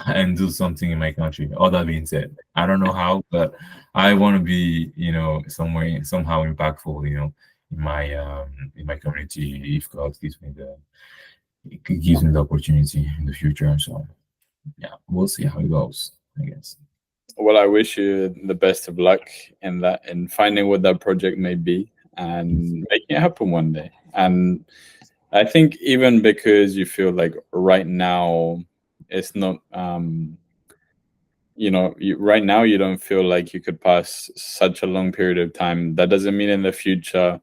and do something in my country. All that being said, I don't know how, but I want to be, somewhere somehow impactful, in my community if God gives me the opportunity in the future. So yeah, we'll see how it goes, I guess. Well, I wish you the best of luck in that, in finding what that project may be and making it happen one day. And I think even because you feel like right now it's not, right now you don't feel like you could pass such a long period of time. That doesn't mean in the future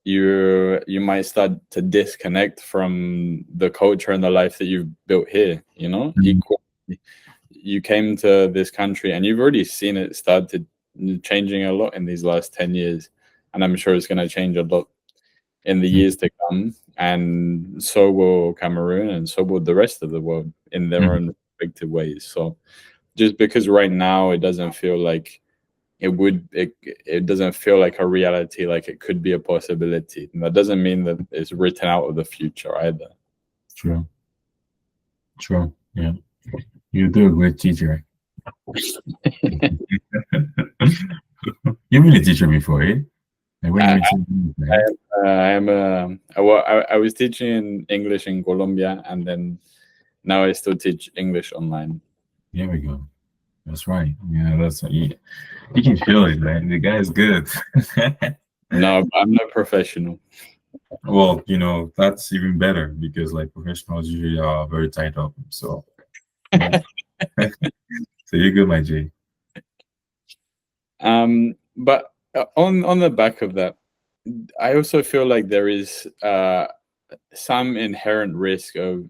you might start to disconnect from the culture and the life that you've built here. Mhm. You came to this country and you've already seen it start to changing a lot in these last 10 years, and I'm sure it's going to change a lot in the years to come, and so will Cameroon and so will the rest of the world in their Mhm. own respective ways. So just because right now it doesn't feel like it doesn't feel like a reality, like it could be a possibility, and that doesn't mean that it's written out of the future either. True, true. Yeah, you do a great teacher. You've been a teacher before, eh? Like when you I, went to right? I am I was teaching English in Colombia, and then now I still teach English online. There we go. That's right. Yeah, you can feel it, man. The guy is good. No, I'm not professional. Well, that's even better because like professionals usually are very tied up. So yeah. So you're good, my G. But on the back of that, I also feel like there is some inherent risk of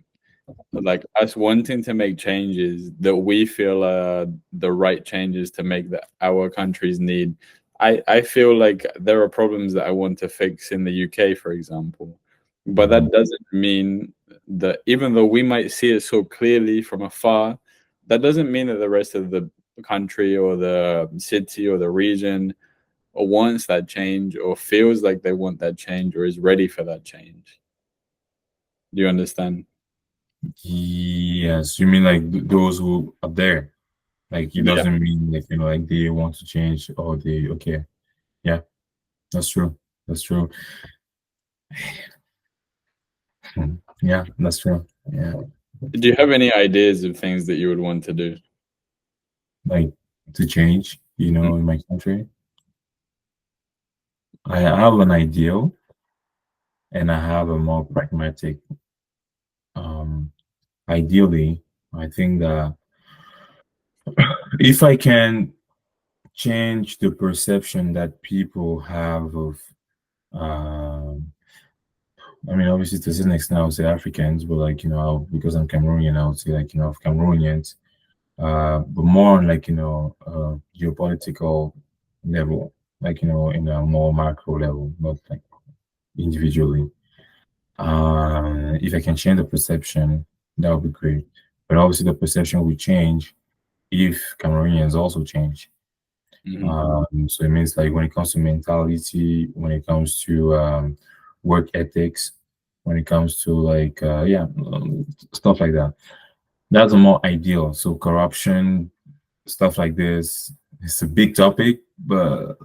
like us wanting to make changes that we feel are the right changes to make that our countries need. I feel like there are problems that I want to fix in the UK, for example, but Mhm. that doesn't mean that even though we might see it so clearly from afar, that doesn't mean that the rest of the country or the city or the region or wants that change or feels like they want that change or is ready for that change. Do you understand? Yes, you mean like those who are there? Like it Yeah. doesn't mean like like they want to change or they okay. Yeah, that's true. That's true. Hmm. Yeah, that's true. Yeah, Do you have any ideas of things that you would want to do? like to change, Mm. in my country. I have an ideal and I have a more pragmatic. Um, Ideally, I think that if I can change the perception that people have of, um, I mean, obviously to the extent I would say Africans, but like because I'm Cameroonian, I would say like of Cameroonians, but more on like geopolitical level, like in a more macro level, not like individually. If I can change the perception, that would be great. But obviously, the perception will change if Cameroonians also change. Mhm. So it means like when it comes to mentality, when it comes to work ethics, when it comes to like stuff like that. That's more ideal. So corruption, stuff like this. It's a big topic, but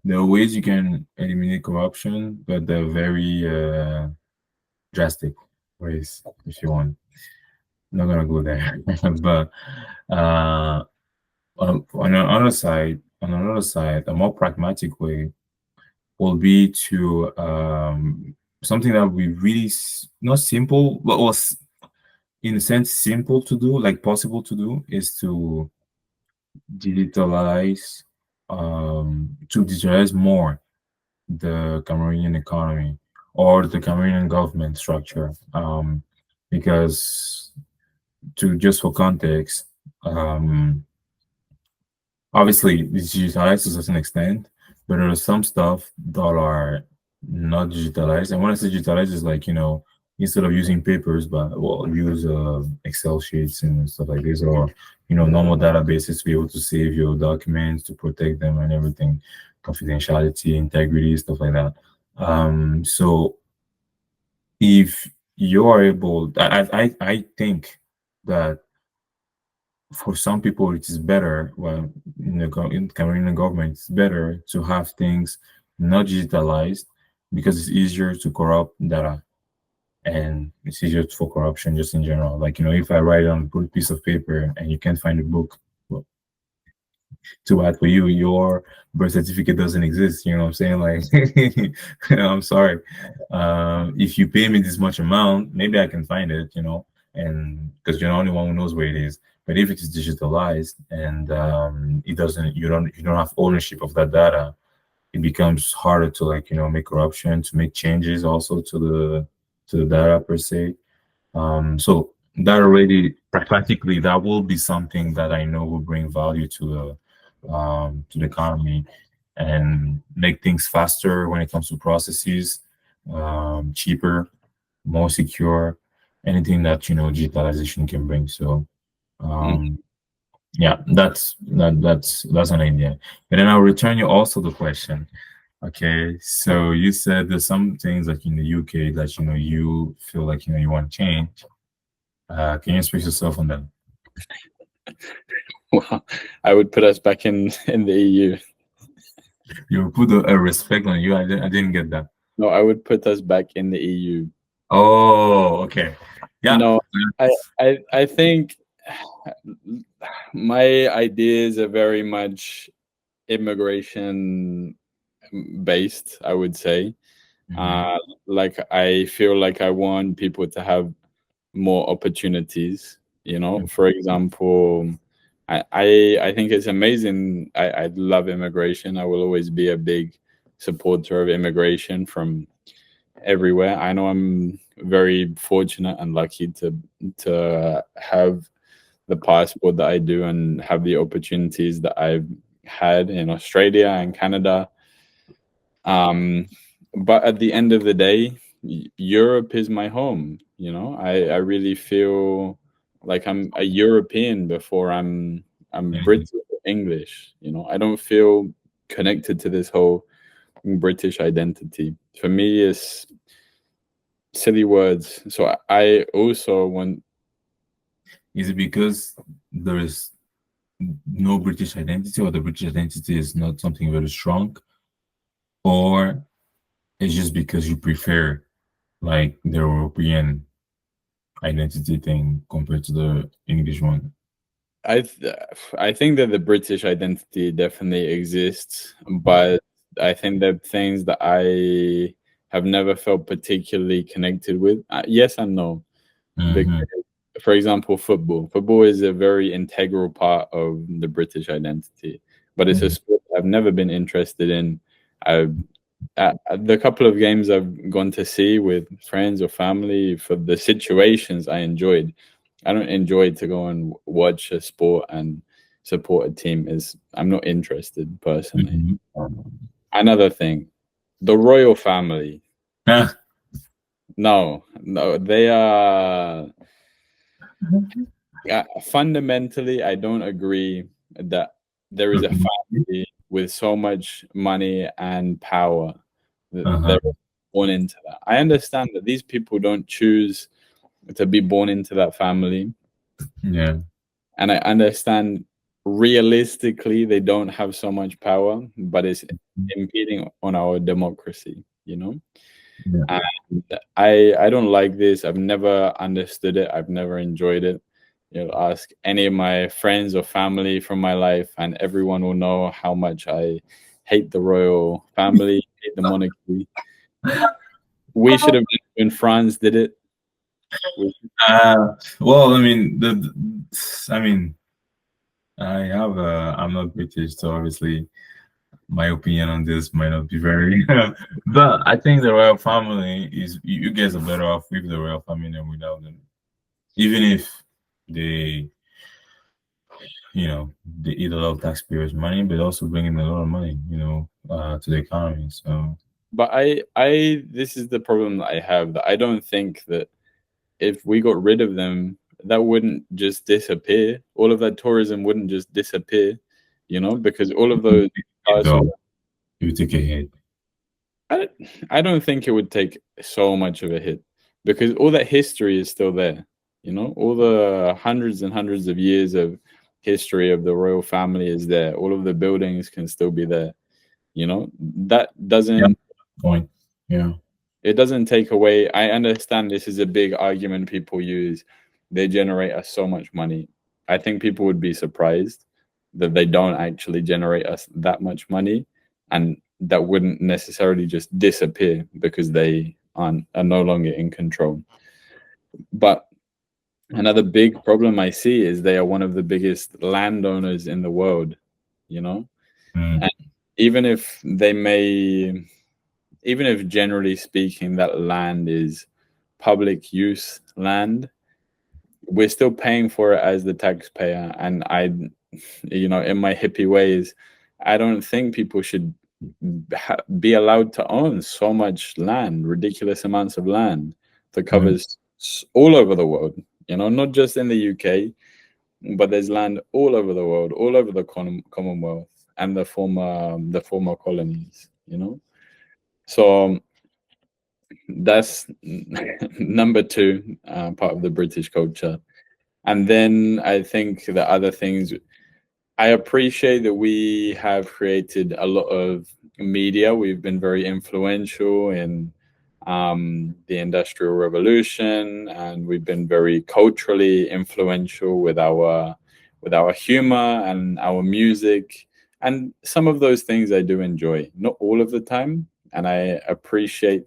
there are ways you can eliminate corruption, but they're very drastic ways if you want. I'm not gonna go there, but uh, on another side, a more pragmatic way will be to something that we really not simple, but was in a sense simple to do, like possible to do, is digitalize to digitalize more the Cameroonian economy or the Cameroonian government structure. Because to just for context, obviously it's digitalized to a certain extent, but there are some stuff that are not digitalized. And when I say digitalized, is like, instead of using papers, but well, use Excel sheets and stuff like this, or normal databases to be able to save your documents, to protect them and everything, confidentiality, integrity, stuff like that. So if you are able, I think that for some people it is better, well, in Cameroonian government it's better to have things not digitalized, because it's easier to corrupt data, and it's easier for corruption just in general. Like, if I write on a piece of paper and you can't find a book, well, too bad for you. Your birth certificate doesn't exist. You know what I'm saying? Like, I'm sorry. If you pay me this much amount, maybe I can find it. And because you're the only one who knows where it is. But if it is digitalized and it doesn't, you don't have ownership of that data, it becomes harder to, like, make corruption, to make changes also to the data per se. So that already practically, that will be something that I know will bring value to the economy and make things faster when it comes to processes, cheaper, more secure, anything that digitalization can bring. So Mhm. yeah, that's an idea. But then I'll return you also the question. Okay, so you said there's some things like in the UK that you feel like you want to change. Can you express yourself on that? Well, I would put us back in the EU. You put a respect on you. I didn't get that. No, I would put us back in the EU. Oh, okay. Yeah. No, I think my ideas are very much immigration based, I would say. Mhm, Uh, like I feel like I want people to have more opportunities. mhm, For example, I think it's amazing. I love immigration. I will always be a big supporter of immigration from everywhere. I know I'm very fortunate and lucky to have the passport that I do and have the opportunities that I've had in Australia and Canada. But at the end of the day, Europe is my home. I really feel like I'm a European before I'm mhm. British or English. I don't feel connected to this whole British identity. For me, it's silly words. So I also want. Is it because there is no British identity, or the British identity is not something very strong, or it's just because you prefer like the European identity thing compared to the English one? I th- I think that the British identity definitely exists, but I think that things that I have never felt particularly connected with. Yes and no. Mm-hmm. Because, for example, football. Football is a very integral part of the British identity, but it's a Mm-hmm. sport I've never been interested in. I've at the couple of games I've gone to see with friends or family, for the situations I enjoyed. I don't enjoy to go and watch a sport and support a team. Is I'm not interested personally. Mm-hmm. Another thing, the royal family. Ah, No, no, they are. Fundamentally, I don't agree that there is a okay. family with so much money and power that they're Uh-huh. born into that. I understand that these people don't choose to be born into that family, Yeah. and I understand. realistically they don't have so much power, but it's impeding on our democracy, you know. Yeah. And I don't like this. I've never understood it. I've never enjoyed it. You'll ask any of my friends or family from my life, and everyone will know how much I hate the royal family, hate the monarchy. We should have done it when France did it. Well, I mean, I mean, I'm not British, so obviously my opinion on this might not be very, but I think the royal family is you guys are better off with the royal family than without them, even if they, they eat a lot of taxpayers' money, but also bring in a lot of money, to the economy. So But this is the problem that I have, that I don't think that if we got rid of them, that wouldn't just disappear. All of that tourism wouldn't just disappear, because all of those cars. though you take a hit. I, I don't think it would take so much of a hit, because all that history is still there. All the hundreds and hundreds of years of history of the royal family is there. All of the buildings can still be there. That Yeah, doesn't point. Yeah. it doesn't take away. I understand this is a big argument people use. They generate us so much money. I think people would be surprised that they don't actually generate us that much money, and that wouldn't necessarily just disappear because they are no longer in control. But another big problem I see is they are one of the biggest landowners in the world, you know? Mm. And even if they may even if generally speaking that land is public use land, we're still paying for it as the taxpayer. And in my hippie ways, I don't think people should be allowed to own so much land, ridiculous amounts of land that Point. covers all over the world, not just in the UK, but there's land all over the world, all over the Commonwealth and the former colonies, So that's number two, part of the British culture. And then I think the other things, I appreciate that we have created a lot of media. We've been very influential in the Industrial Revolution, and we've been very culturally influential with our humor and our music. And some of those things I do enjoy, not all of the time, and I appreciate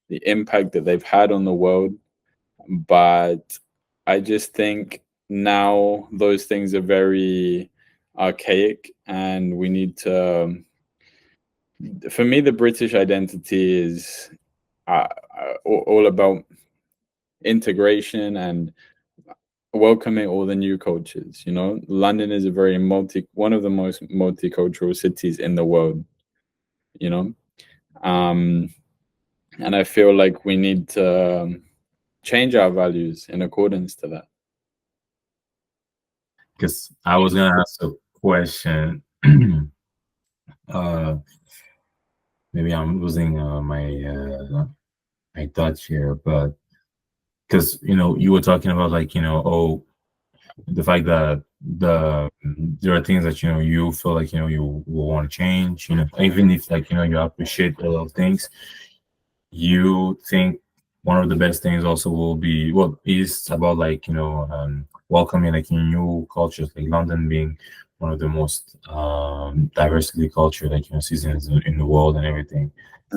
the impact that they've had on the world. But I just think now those things are very archaic, and we need to. For me, the British identity is all about integration and welcoming all the new cultures. London is a very one of the most multicultural cities in the world. You know, um, and I feel like we need to change our values in accordance to that. Because I was gonna ask a question. uh, Maybe I'm losing my thoughts here, but because you were talking about like the fact that there are things that you feel like you will want to change, even if like you appreciate a lot of things, you think one of the best things also will be is about like welcoming like new cultures, like London being one of the most diversity culture like seasons in the world and everything.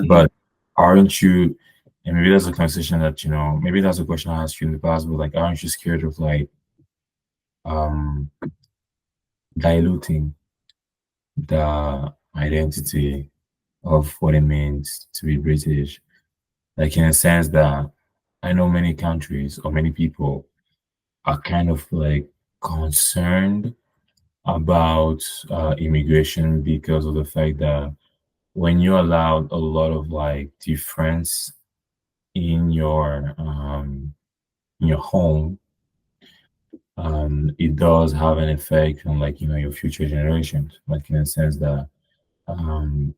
But aren't you, and maybe that's a conversation that maybe that's a question I asked you in the past, but like aren't you scared of like um diluting the identity of what it means to be British? Like in a sense that I know many countries or many people are kind of like concerned about immigration because of the fact that when you allow a lot of like difference in your home, it does have an effect on like your future generations, like in a sense that um,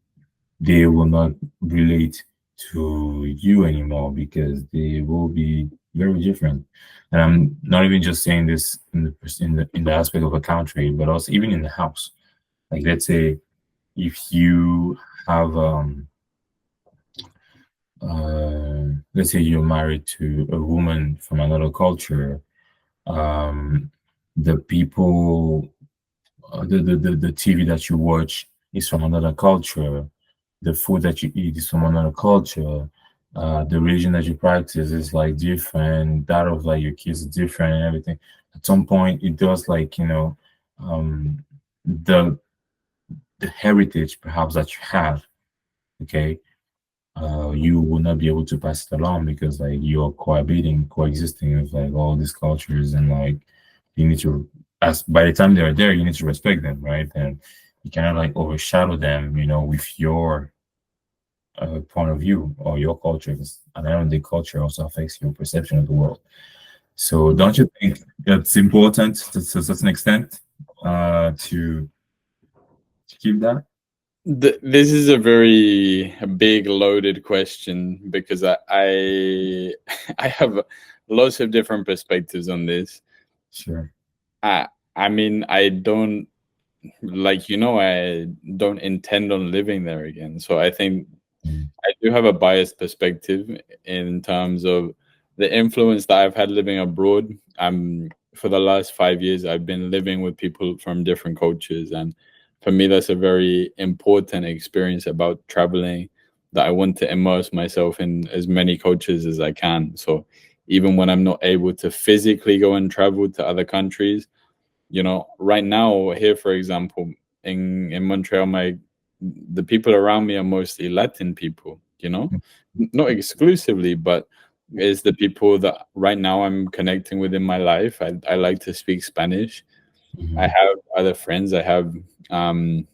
they will not relate to you anymore because they will be very different. And I'm not even just saying this in the aspect of a country, but also even in the house. Like let's say if you have let's say you're married to a woman from another culture, um, the people, the TV that you watch is from another culture, the food that you eat is from another culture, the religion that you practice is like different, that of like your kids is different and everything. At some point, it does like um, the the heritage perhaps that you have. Okay, you will not be able to pass it along because like you're coexisting with like all these cultures and like you need to as by the time they're there, you need to respect them, right? And you cannot like overshadow them, with your point of view or your culture. 'Cause at the end of the day, culture also affects your perception of the world. So don't you think it's important to a certain extent to keep that? This is a very big, loaded question because I I have lots of different perspectives on this. Sure. I I mean, I don't like I don't intend on living there again. So I think Mm, I do have a biased perspective in terms of the influence that I've had living abroad. For the last 5 years, I've been living with people from different cultures, and for me, that's a very important experience about traveling. That I want to immerse myself in as many cultures as I can. So even when I'm not able to physically go and travel to other countries, right now here, for example, in Montreal, the people around me are mostly Latin people, not exclusively, but it's the people that right now I'm connecting with in my life. I like to speak Spanish. I mhm, have other friends. Um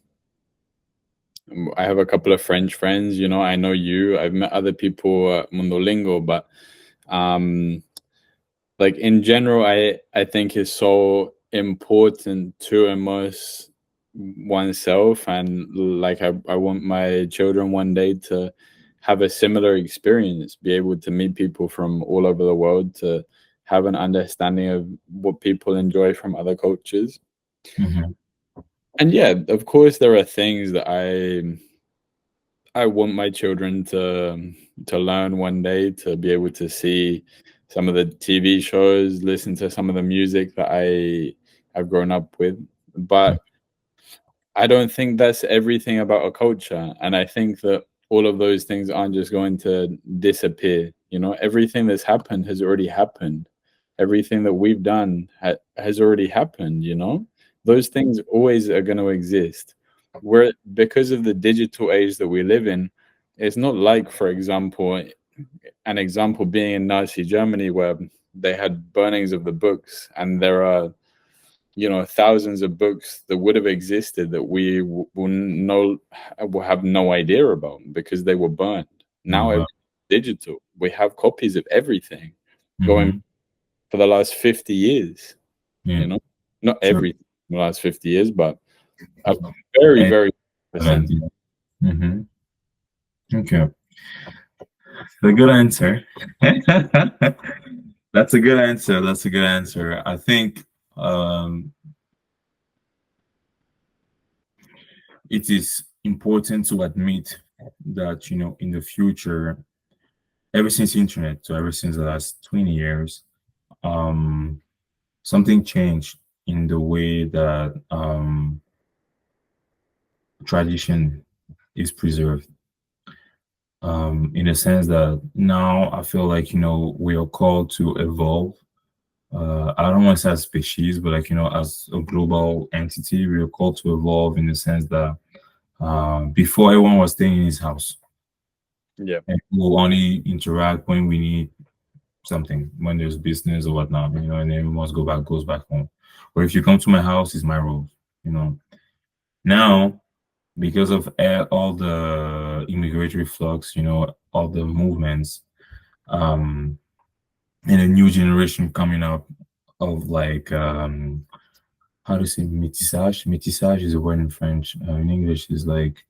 I have a couple of French friends. I know you. I've met other people at Mondolingo, but um like in general, I think it's so important to immerse oneself, and like I want my children one day to have a similar experience, be able to meet people from all over the world, to have an understanding of what people enjoy from other cultures. mhm, And yeah, of course there are things that I want my children to learn one day, to be able to see some of the TV shows, listen to some of the music that I've grown up with. mm, But I don't think that's everything about a culture. And I think that all of those things aren't just going to disappear. Everything that's happened has already happened. Everything that we've done has already happened. Those things always are going to exist. Where because of the digital age that we live in, it's not like, for example, an example being in Nazi Germany where they had burnings of the books, and there are thousands of books that would have existed that we will have no idea about because they were burned. Now mm, everything's digital. We have copies of everything going mhm, for the last 50 years, yeah, you know? Not true. everything in the last 50 years, but a very, And very percent. mhm, okay, a good answer. That's a good answer. That's a good answer. I think um, it is important to admit that in the future, ever since internet, so ever since the last 20 years, um, something changed in the way that tradition is preserved. In a sense that now I feel like we are called to evolve. I don't want to say as species, but like as a global entity, we are called to evolve in the sense that before everyone was staying in his house, Yeah, and we'll only interact when we need something, when there's business or whatnot, and then everyone goes back home. Or if you come to my house, it's my rules, you know. Now, because of all the immigratory flux, all the movements, um, and a new generation coming up of like how to say métissage. Métissage is a word in French. In English is like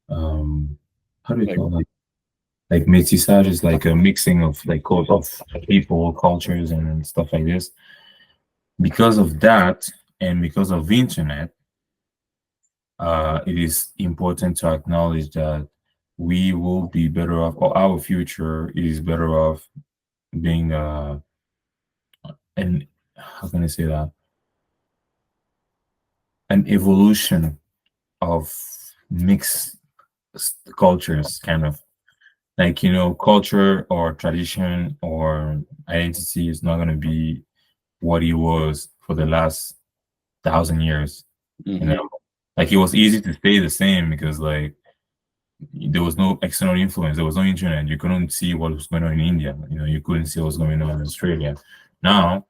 um how do we like call it? Like métissage is like a mixing of like of people, cultures, and stuff like this. Because of that, and because of the internet, it is important to acknowledge that we will be better off, or our future is better off being an how can I say that, an evolution of mixed cultures, kind of like culture or tradition or identity is not going to be what it was for the last 1,000 years. You Hmm. know, like it was easy to stay the same because like there was no external influence. There was no internet. You couldn't see what was going on in India. You couldn't see what was going on in Australia. Now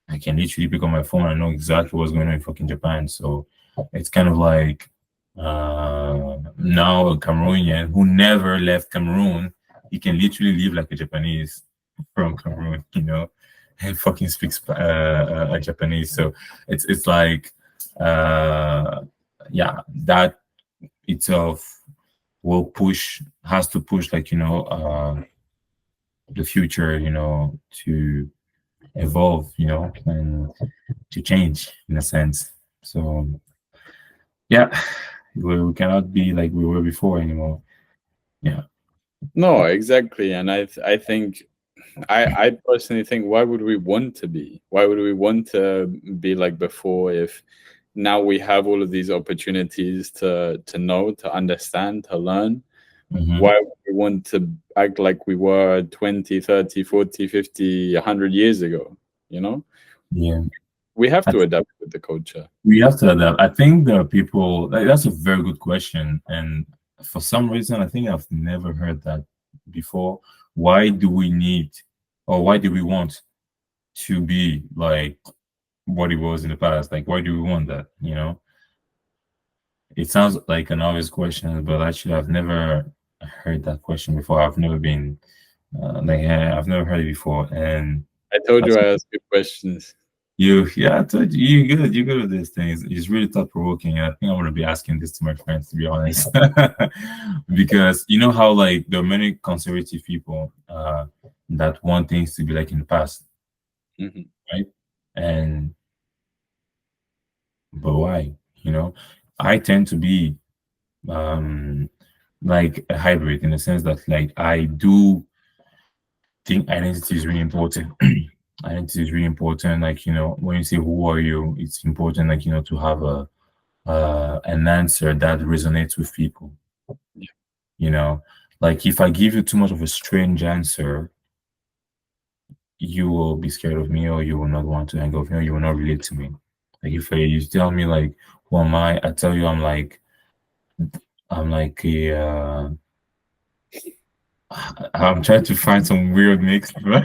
I can literally pick up my phone and know exactly what's going on in fucking Japan. So it's kind of like now a Cameroonian who never left Cameroon, he can literally live like a Japanese from Cameroon, and fucking speaks Japanese. So it's like yeah, that itself has to push like the future, to evolve, and to change in a sense. So yeah, we cannot be like we were before anymore. Yeah. No, exactly. And I think I personally think, why would we want to be? Why would we want to be like before if now we have all of these opportunities to know, to understand, to learn? Hmm. Why would we want to act like we were 20, 30, 40, 50, 100 years ago? You know, Yeah. we have I to adapt with the culture. We have to adapt. I think there are people, like, that's a very good question. And for some reason, I think I've never heard that before. Why do we need, or why do we want to be like what it was in the past? Like, why do we want that? It sounds like an obvious question, but actually, I've never heard that question before. I've never been, I've never heard it before. And I told you that's I ask good questions. Yeah, I told you, you're good with these things. It's really thought provoking. I think I'm gonna be asking this to my friends, to be honest, because you know how like there are many conservative people that want things to be like in the past, Hmm. right? And but why? You know, I tend to be um like a hybrid in the sense that like I do think identity is really important. Identity is really important. Like when you say who are you, it's important like to have a an answer that resonates with people. Yeah, You know, like if I give you too much of a strange answer, you will be scared of me, or you will not want to hang out with me, or you will not relate to me. Like if you tell me like who am I tell you I'm like a I'm trying to find some weird mix, but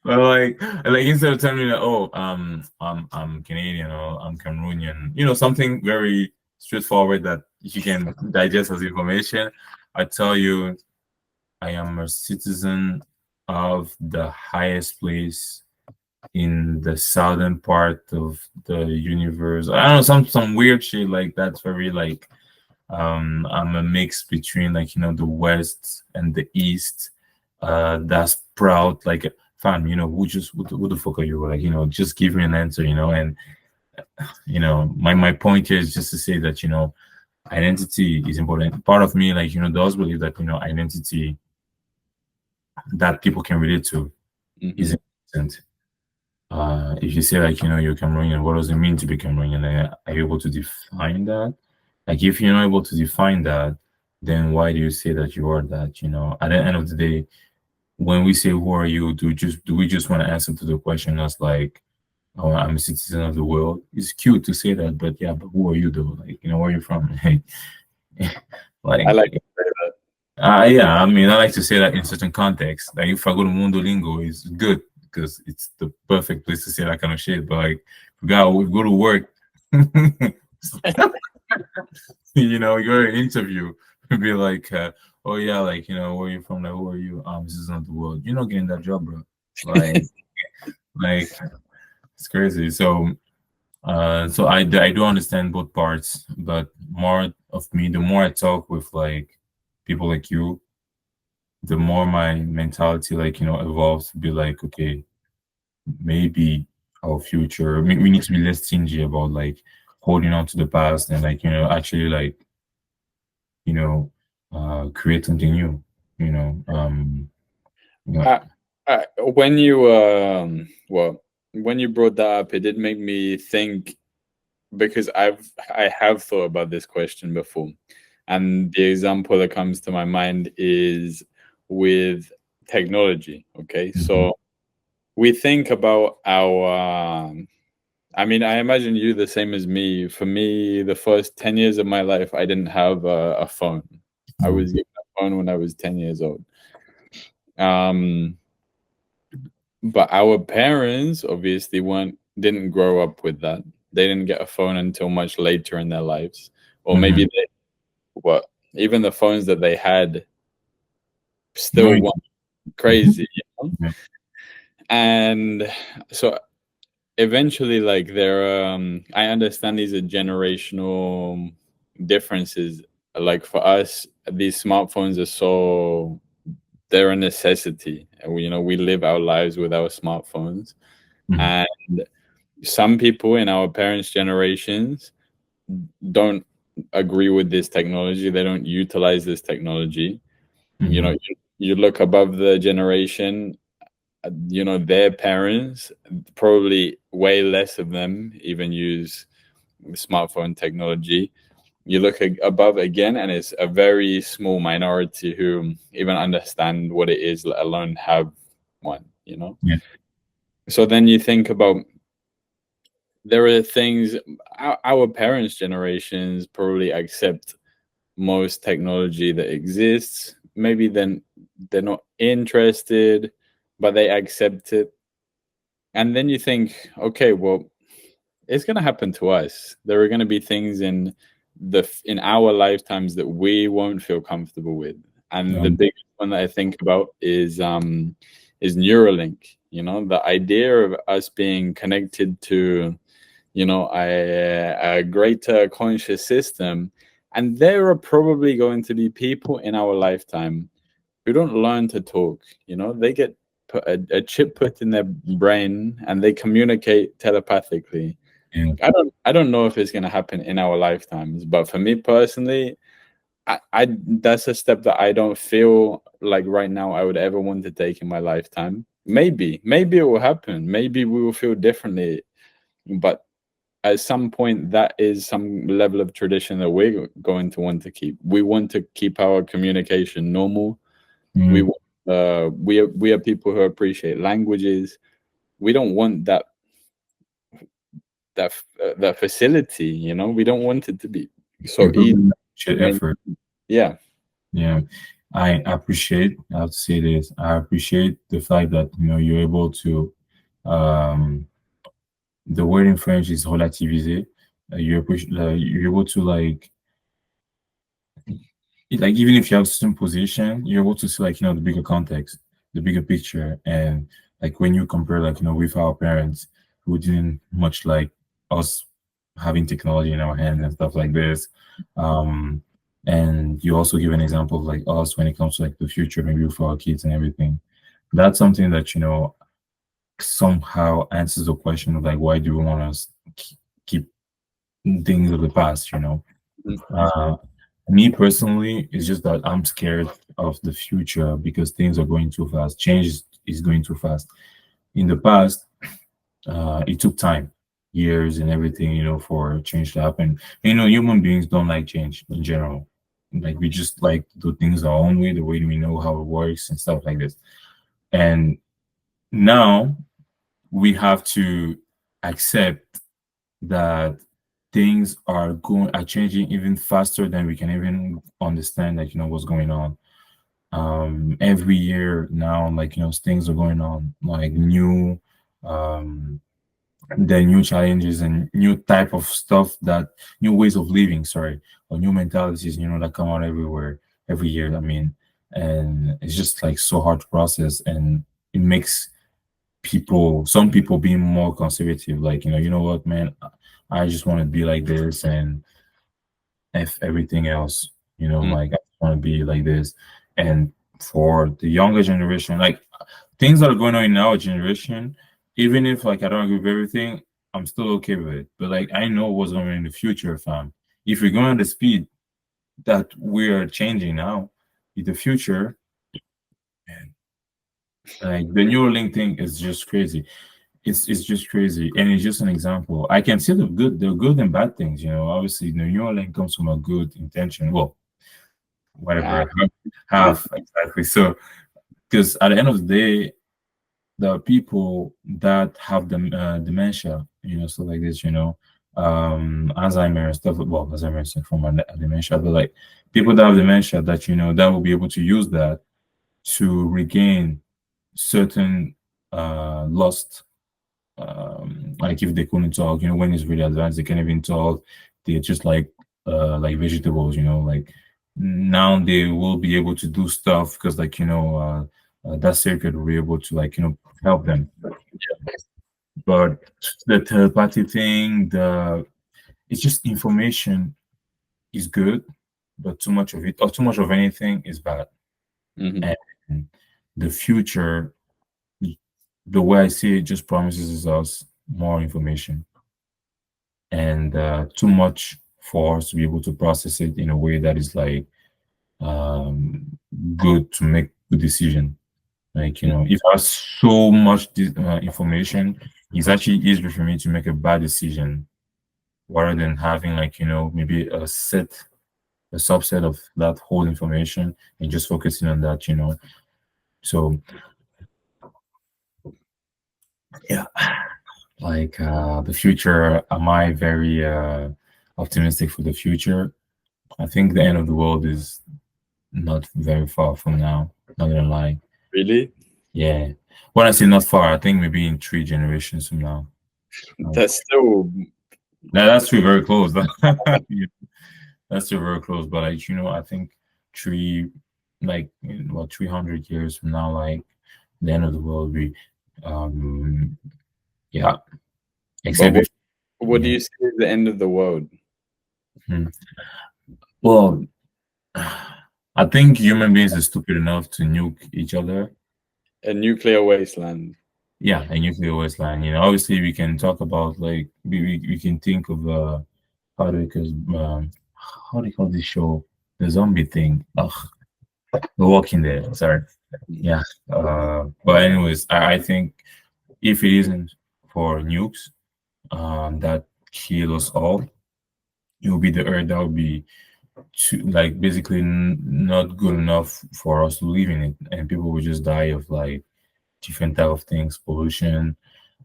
like instead of telling me that, oh, I'm Canadian or I'm Cameroonian, something very straightforward that you can digest as information, I tell you I am a citizen of the highest place in the southern part of the universe. I don't know, some weird shit like that's very like I'm a mix between like the west and the east. That's proud like fam. Who the fuck are you? Like just give me an answer. And my point here is just to say that identity is important. Part of me like does believe that identity that people can relate to is hmm, important. If you say like you're Cameroonian, what does it mean to be Cameroonian? Are you able to define that? Like if you're not able to define that, then why do you say that you are that? At the end of the day, when we say who are you, do we just want to answer to the question as like, oh, I'm a citizen of the world? It's cute to say that, but yeah, but who are you though? Like where are you from? I like Like to say that. yeah, I mean, I like to say that in certain contexts. Like, if I go to Mundo Lingo, it's good because it's the perfect place to say that kind of shit. But like, we go to work, you go to an interview, be like, oh yeah, like where you from? Like, who are you? This is not the world. You're not getting that job, bro. Like, like it's crazy. So I do understand both parts, but more of me, the more I talk with like people like you, the more my mentality like evolves to be like, okay, maybe our future, we need to be less stingy about like holding on to the past and like actually like you know create something new. You know, you know, Uh, when you well, when you brought that up, it did make me think, because I have thought about this question before, and the example that comes to my mind is with technology. Okay, mhm, so we think about our. I mean, I imagine you the same as me. For me, the first 10 years of my life, I didn't have a phone. I mhm, was given a phone when I was 10 years old. Um, but our parents obviously weren't didn't grow up with that. They didn't get a phone until much later in their lives, or maybe mhm. they what even the phones that they had still Noise. weren't crazy, you know? Yeah. And so eventually, like there, I understand these are generational differences. Like for us, these smartphones are so they're a necessity. We live our lives with our smartphones, Mhm, and some people in our parents' generations don't agree with this technology. They don't utilize this technology. mhm, You look above the generation, their parents, probably way less of them even use smartphone technology. You look above again, and it's a very small minority who even understand what it is, let alone have one. yeah. So then you think about, there are things our parents' generations probably accept most technology that exists. Maybe then they're not interested, but they accept it. And then you think, okay, well, it's going to happen to us. There are going to be things in our lifetimes that we won't feel comfortable with. And the Um, biggest one that I think about is Neuralink. The idea of us being connected to a greater conscious system. And there are probably going to be people in our lifetime who don't learn to talk. They get put a chip put in their brain, and they communicate telepathically. yeah. I don't know if it's going to happen in our lifetimes, but for me personally, I that's a step that I don't feel like right now I would ever want to take in my lifetime. Maybe it will happen. Maybe we will feel differently, but at some point, that is some level of tradition that we're going to want to keep. We want to keep our communication normal. We Mm, want, we are people who appreciate languages. We don't want that facility. We don't want it to be yeah, so easy. probably appreciate And effort. yeah. Yeah, I have to say this. I appreciate the fact that you're able to um the word in French is relativiser. You're able to like even if you have some position, you're able to see like the bigger context, the bigger picture, and like when you compare like with our parents who didn't much like us having technology in our hands and stuff like this, um, and you also give an example of like us when it comes to like the future, maybe for our kids and everything. That's something that somehow answers the question of like why do we want to keep things of the past, Mhm. uh, me personally, it's just that I'm scared of the future because things are going too fast. Change is going too fast. In the past, it took time, years, and everything, for change to happen. Human beings don't like change in general. Like we just like to do things our own way, the way we know how it works and stuff like this. And now we have to accept that things are changing even faster than we can even understand like what's going on. Every year now, like things are going on, like um new challenges and new type of stuff, that new ways of living, sorry, or new mentalities, that come out everywhere every year. I mean, and it's just like so hard to process, and it makes some people being more conservative, like what, man, I just want to be like this, and if everything else, Mm. like I want to be like this. And for the younger generation, like things that are going on in our generation, even if like I don't agree with everything, I'm still okay with it. But like I know what's going on in the future, fam. If we're going at the speed that we're changing now, in the future, man, like the Neuralink thing is just crazy. It's just crazy, and it's just an example. I can see the good and bad things. Obviously, the Neuralink comes from a good intention. Well, Uh, whatever, half exactly. So, because at the end of the day, the people that have the dementia, stuff like this, Alzheimer and stuff. Well, Alzheimer is from a dementia, but like people that have dementia, that that will be able to use that to regain certain lost, like if they couldn't talk, when it's really advanced, they can't even talk. They're just like vegetables, like now they will be able to do stuff because like that circuit will be able to like help them. But the telepathy thing, it's just information is good, but too much of it or too much of anything is bad. mhm. And the future, the way I see it, just promises us more information and too much for us to be able to process it in a way that is like um, good to make good decision. Like if I have so much information, it's actually easier for me to make a bad decision rather than having like maybe a subset of that whole information and just focusing on that. So yeah, like the future, am I very optimistic for the future? I think the end of the world is not very far from now. Not gonna lie. Really? Yeah. When I say not far, I think maybe in 3 generations from now. Like, That's still now that's too very close. Yeah, that's too very close. But like I think three, like 300 years from now, like the end of the world will be, um, yeah. but Except if what do yeah. you see as the end of the world? Hmm. Well, I think human beings are stupid enough to nuke each other. A nuclear wasteland. Yeah, a nuclear wasteland. Obviously we can talk about like we can think of how do because how do you call this show? The zombie thing. Ugh, The Walking Dead. Sorry. Yeah. But anyways, I think if it isn't for nukes that kill us all, it will be the Earth that will be like basically not good enough for us to live in it, and people will just die of like different type of things, pollution,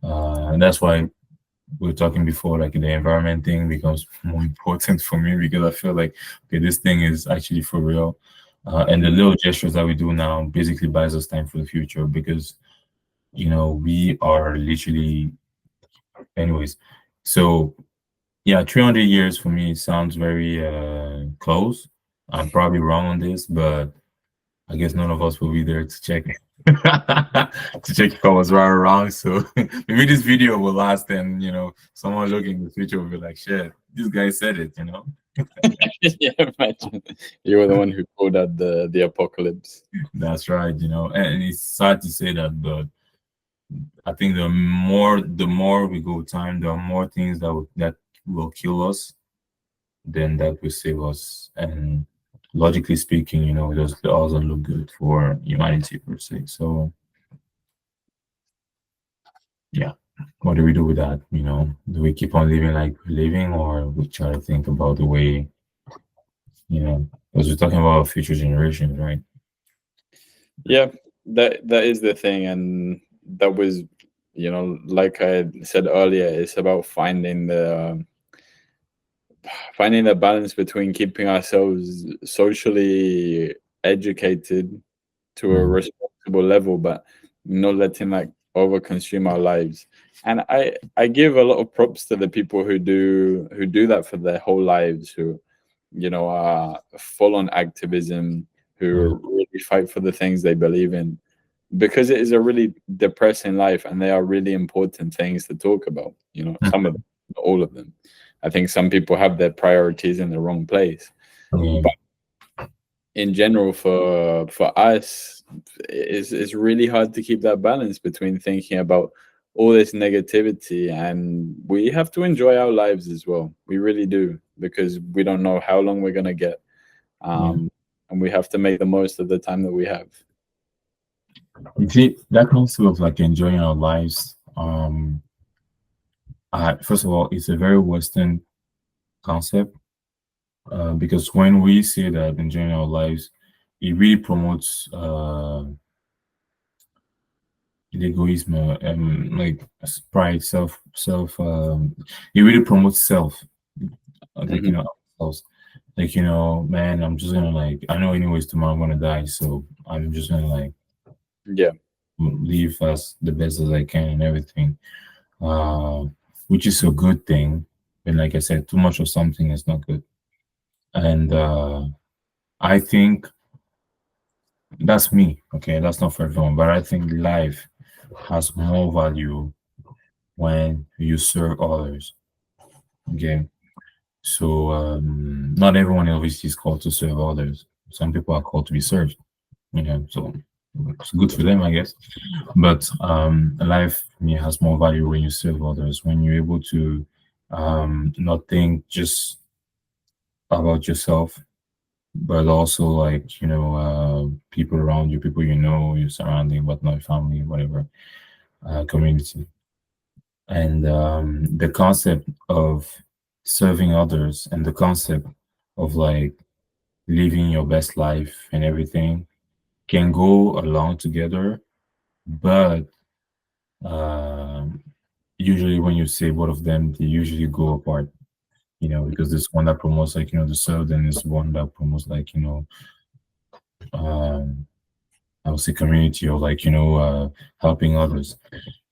and that's why we were talking before, like the environment thing becomes more important for me because I feel like okay, this thing is actually for real, and the little gestures that we do now basically buys us time for the future because we are literally, anyways. So yeah, 300 years for me sounds very close. I'm probably wrong on this, but I guess none of us will be there to check to check if I was right or wrong. So maybe this video will last, and someone looking in the future will be like, "Shit, this guy said it." Yeah, imagine you were the one who called out the apocalypse. That's right, and it's sad to say that, but I think the more we go time, the more things that will kill us than that will save us. And logically speaking, it doesn't look good for humanity per se. So yeah, what do we do with that? Do we keep on living like we're living, or we try to think about the way, because we're talking about future generations, right? Yeah, that is the thing, and that was, like I said earlier, it's about finding the balance between keeping ourselves socially educated to a Mhm. responsible level, but not letting that over consume our lives. And I give a lot of props to the people who do that for their whole lives, who are full on activism, Yeah. who really fight for the things they believe in, because it is a really depressing life, and they are really important things to talk about. Some of them, not all of them. I think some people have their priorities in the wrong place. Yeah. But in general for us, it's really hard to keep that balance between thinking about all this negativity, and we have to enjoy our lives as well. We really do, because we don't know how long we're gonna get, Yeah. um, and we have to make the most of the time that we have. You see, that concept of like enjoying our lives, first of all, it's a very Western concept, because when we say that enjoying our lives, it really promotes egoism, like pride, self. It really promotes self, like Hmm. ourselves. Like man, I'm just gonna like I know anyways tomorrow I'm gonna die, so I'm just gonna like Yeah. live as the best as I can and everything, uh, which is a good thing. But like I said, too much of something is not good, and I think that's me. Okay, that's not for everyone, but I think life has more value when you serve others. Okay, so not everyone obviously is called to serve others. Some people are called to be served. So it's good for them, I guess. But life for me has more value when you serve others, when you're able to not think just about yourself, but also like people around you, people your surrounding, whatnot, family, whatever, community, and the concept of serving others and the concept of like living your best life and everything can go along together, but um, usually when you say both of them, they usually go apart. Because this one that promotes like the serve, then this one that promotes like um, I would say community or like helping others.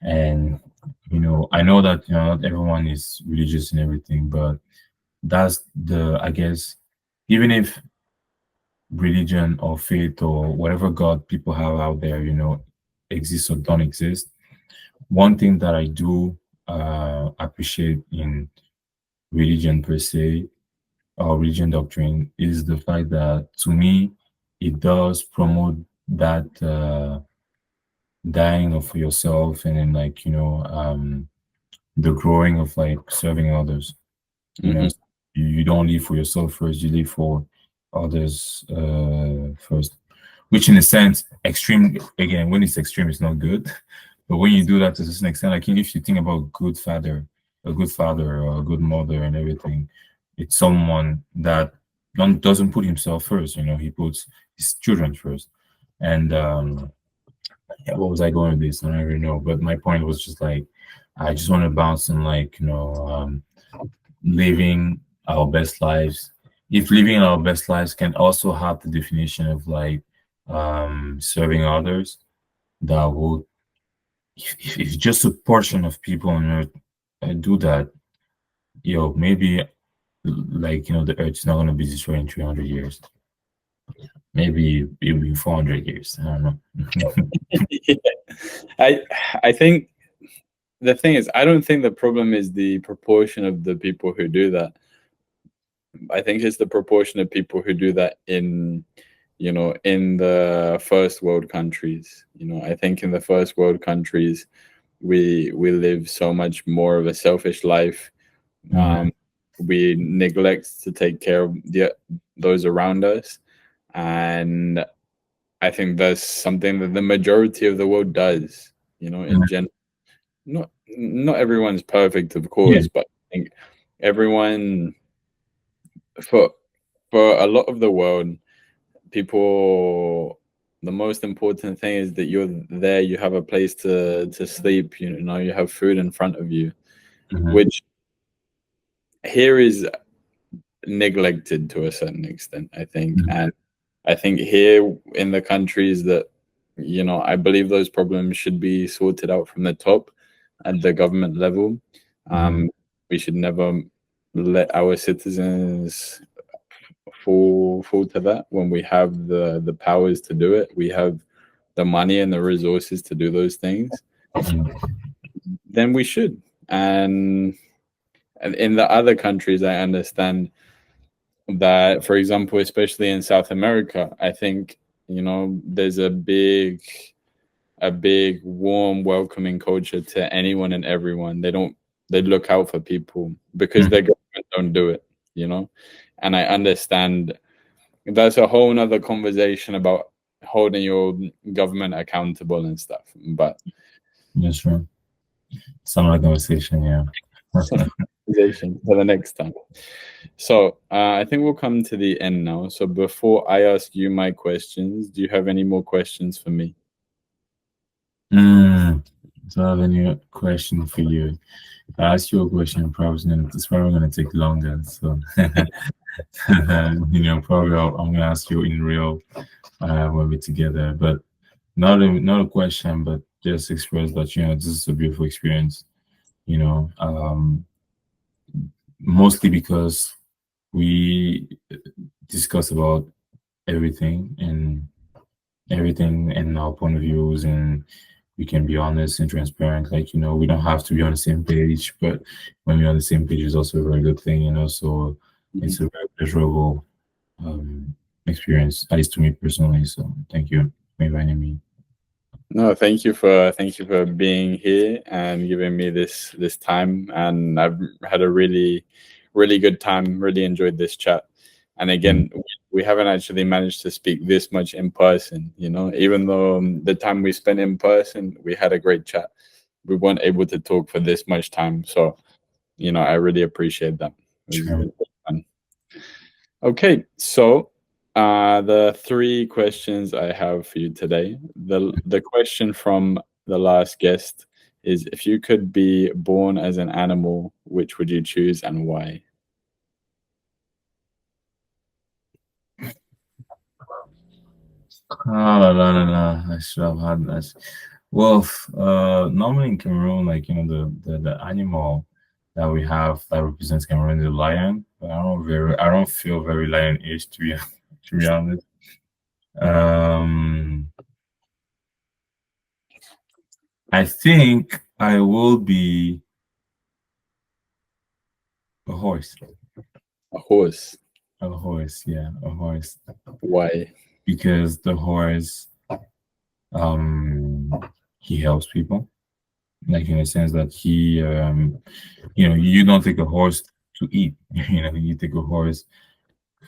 And I know that not everyone is religious and everything, but that's the I guess even if religion or faith or whatever God people have out there, exists or don't exist. One thing that I do appreciate in religion per se or religion doctrine is the fact that to me it does promote that dying of yourself and then like the growing of like serving others. You know, Hmm. you don't live for yourself first, you live for others first. Which, in a sense, extreme again. When it's extreme, it's not good. But when you do that to a certain extent, like if you think about a good father or a good mother and everything, it's someone that doesn't put himself first. He puts his children first. And yeah, what was I going with this? I don't even know. But my point was just like, I just want to bounce on like living our best lives. If living our best lives can also have the definition of like serving others, that will, if just a portion of people on earth do that, maybe like the earth is not going to be destroyed in 300 years. Maybe it'll be 400 years. I don't know. Yeah. I I think the thing is, I don't think the problem is the proportion of the people who do that. I think it's the proportion of people who do that in the first world countries. I think in the first world countries, we live so much more of a selfish life. Mhm, Um, we neglect to take care of those around us, and I think that's something that the majority of the world does. In mhm. general, not everyone's perfect, of Yeah. course, but I think everyone for for a lot of the world, people, the most important thing is that you're there, you have a place to sleep, you have food in front of you, Mhm, which here is neglected to a certain extent, I think. mhm, And I think here in the countries that, I believe those problems should be sorted out from the top at the government level. mhm, We should never let our citizens fall to that when we have the powers to do it. We have the money and the resources to do those things. mhm, Then we should. And in the other countries, I understand that, for example, especially in South America, I think, there's a big warm welcoming culture to anyone and everyone. They look out for people because their Mhm. government don't do it, you know? And I understand that's a whole nother conversation about holding your government accountable and stuff. But That's right. Summer conversation, yeah. conversation for the next time. So I think we'll come to the end now. So before I ask you my questions, do you have any more questions for me? Mm. So I have a new question for you. I ask you a question, it's probably gonna take longer. So probably I'm gonna ask you in real when we're together. But not a question, but just express that this is a beautiful experience. Mostly because we discuss about everything and everything and our point of views, and we can be honest and transparent. Like, we don't have to be on the same page, but when we're on the same page is also a very good thing, so Mhm. it's a very pleasurable experience, at least to me personally. So thank you for inviting me. No, thank you for being here and giving me this time. And I've had a really good time. Really enjoyed this chat. And Mm, again, we haven't actually managed to speak this much in person. Even though the time we spent in person, we had a great chat. We weren't able to talk for this much time. So I really appreciate that. sure. It was fun. Okay, so the three questions I have for you today. The question from the last guest is, if you could be born as an animal, which would you choose and why? Oh, no, no, no, no. I should have had that. Well, normally in Cameroon, like, the animal that we have that represents Cameroon is a lion. But I don't feel very lion-ish, to be honest. Um, I think I will be a horse. A horse. A horse, yeah, a horse. Why? Because the horse, um, he helps people. Like, in a sense that you don't take a horse to eat. You take a horse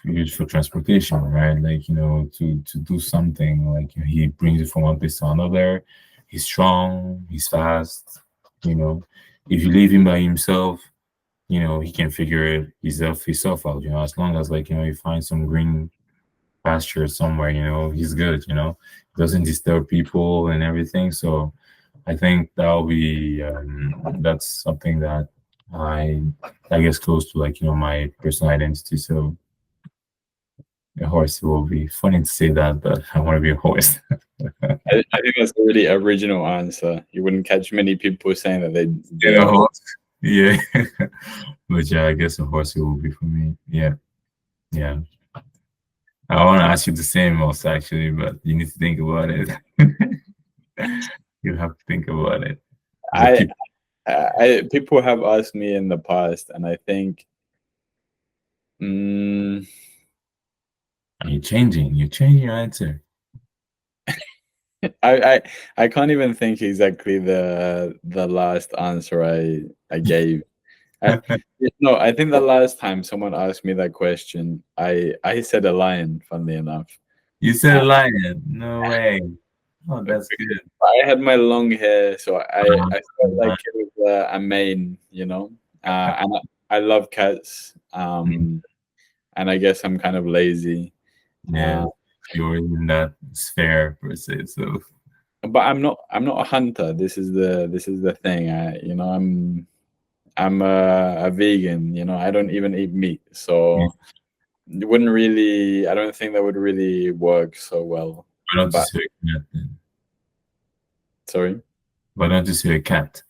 used for transportation, right? Like, to do something. Like, he brings it from one place to another. He's strong. He's fast. You know, if you leave him by himself, he can figure it himself out. As long as, like, he finds some green pasture somewhere, he's good. Doesn't disturb people and everything. So I think that's something that I I guess close to, like, my personal identity. So a horse will be funny to say that, but I want to be a horse. I think that's a really original answer. You wouldn't catch many people saying that they'd be Yeah, a a horse. horse. Yeah. But yeah, I guess a horse will be for me. Yeah. Yeah. I want to ask you the same also, actually, but you need to think about it. You have to think about it. But I, people have asked me in the past, and I think, mm, you're changing your answer. I can't even think exactly the last answer I gave. I, no, I think the last time someone asked me that question, I said a lion. Funnily enough, You said uh, a lion. No way. Oh, that's good. I had my long hair, so I felt Uh, like it was a mane, and I love cats. And I guess I'm kind of lazy. yeah, Uh, you're in that sphere per se. So but I'm not a hunter. This is the thing. I'm a vegan. I don't even eat meat, yeah, so it wouldn't really. I don't think that would really work so well. why don't you But say a cat then? sorry, Why don't you say a cat?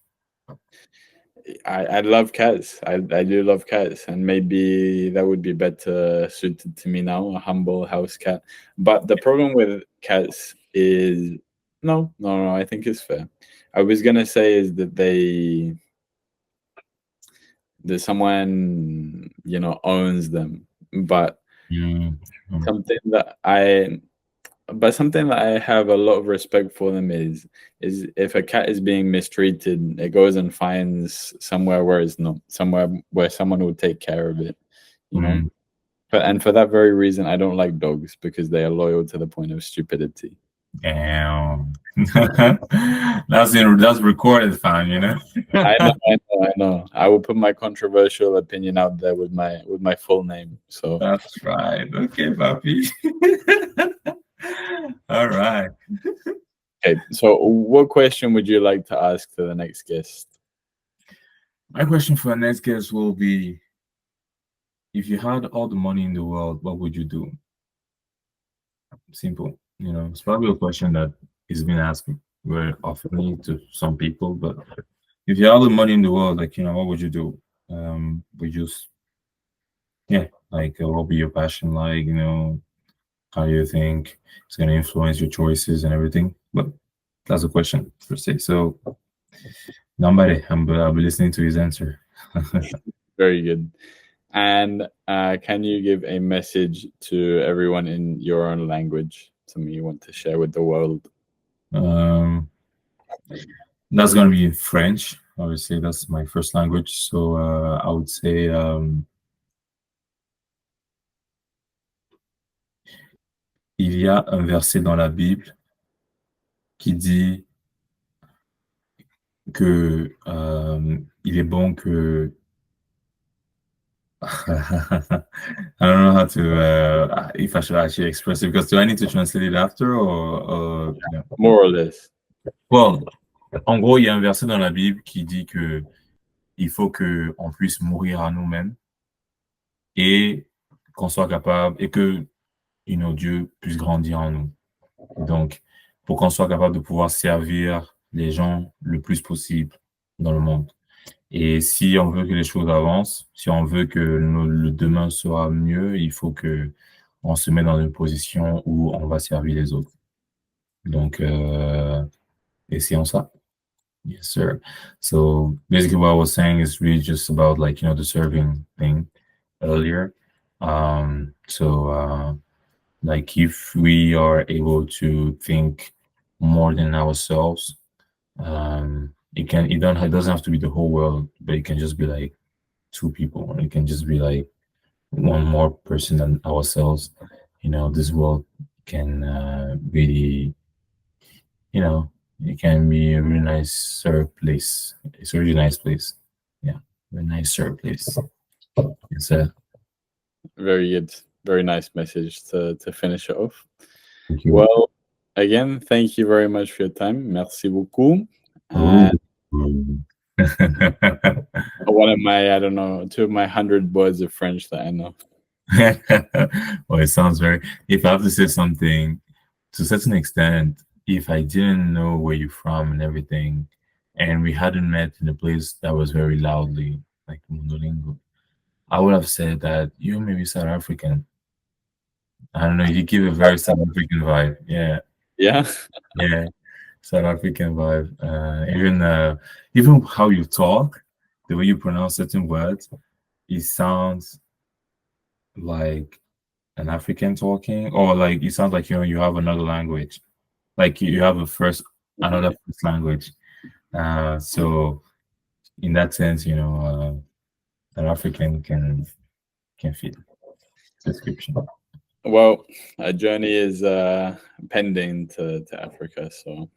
I love cats. I do love cats, and maybe that would be better suited to me now, a humble house cat. But the problem with cats is no, no, no. I think it's fair. I was gonna say is that someone owns them. But Mm. something that I something that I have a lot of respect for them is if a cat is being mistreated, it goes and finds somewhere where it's not, somewhere where someone will take care of it, you know. Mm. But and for that very reason, I don't like dogs because they are loyal to the point of stupidity. Damn. That's recorded, fam, you know? I know, I know, I know. I will put my controversial opinion out there with my full name. So, That's right. Okay, papi. All right. okay. So, what question would you like to ask to the next guest? My question for the next guest will be, if you had all the money in the world, what would you do? Simple. You know, it's probably a question that is being asked very often to some people, but if you had all the money in the world, like, you know, what would you do? We just, yeah, like, what would be your passion like? You know, how do you think it's going to influence your choices and everything? But that's a question per se. So, Nambare, I'll be listening to his answer. Very good. And can you give a message to everyone in your own language? Something you want to share with the world? Um, that's going to be in French. Obviously, that's my first language. So, I would say, il y a un verset dans la Bible qui dit que il est bon que I don't know how to if I should actually express it, because do I need to translate it after, or yeah. More or less. Well, en gros, il y a un verset dans la Bible qui dit que il faut que on puisse mourir à nous-mêmes et qu'on soit capable et que Dieu puisse grandir en nous. Donc, pour qu'on soit capable de pouvoir servir les gens le plus possible dans le monde. Et si on veut que les choses avancent, si on veut que le demain soit mieux, il faut que on se met dans une position où on va servir les autres. Donc, essayons ça. Yes, sir. So basically what I was saying is really just about, like, the serving thing earlier. So like, if we are able to think more than ourselves, it doesn't have to be the whole world, but it can just be like two people. It can just be like one more person than ourselves. This world can really, it can be a really nicer place. It's a really nice place. Yeah, a nicer place. It's a Very good. Very nice message to finish it off. Thank you. Well, again, thank you very much for your time. Merci beaucoup. Ooh. One of my, I don't know, 2 of my 100 words of French that I know. Well, it sounds very. If I have to say something, to a certain extent, if I didn't know where you're from and everything, and we hadn't met in a place that was very loudly, like Mundolingo, I would have said that you may be South African. I don't know. You give a very South African vibe. Yeah, Yeah. yeah, South African vibe. Even how you talk, the way you pronounce certain words, it sounds like an African talking, or like it sounds like you have another language, like you have another first language. So in that sense, an African can fit description. Well, a journey is pending to Africa. So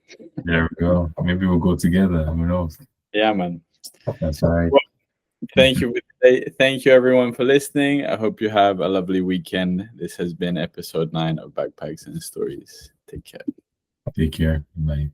There we go. Maybe we'll go together. Who knows? yeah, man. That's right. Well, thank you everyone for listening. I hope you have a lovely weekend. This has been episode 9 of Backpacks and Stories. Take care. Take care. Bye.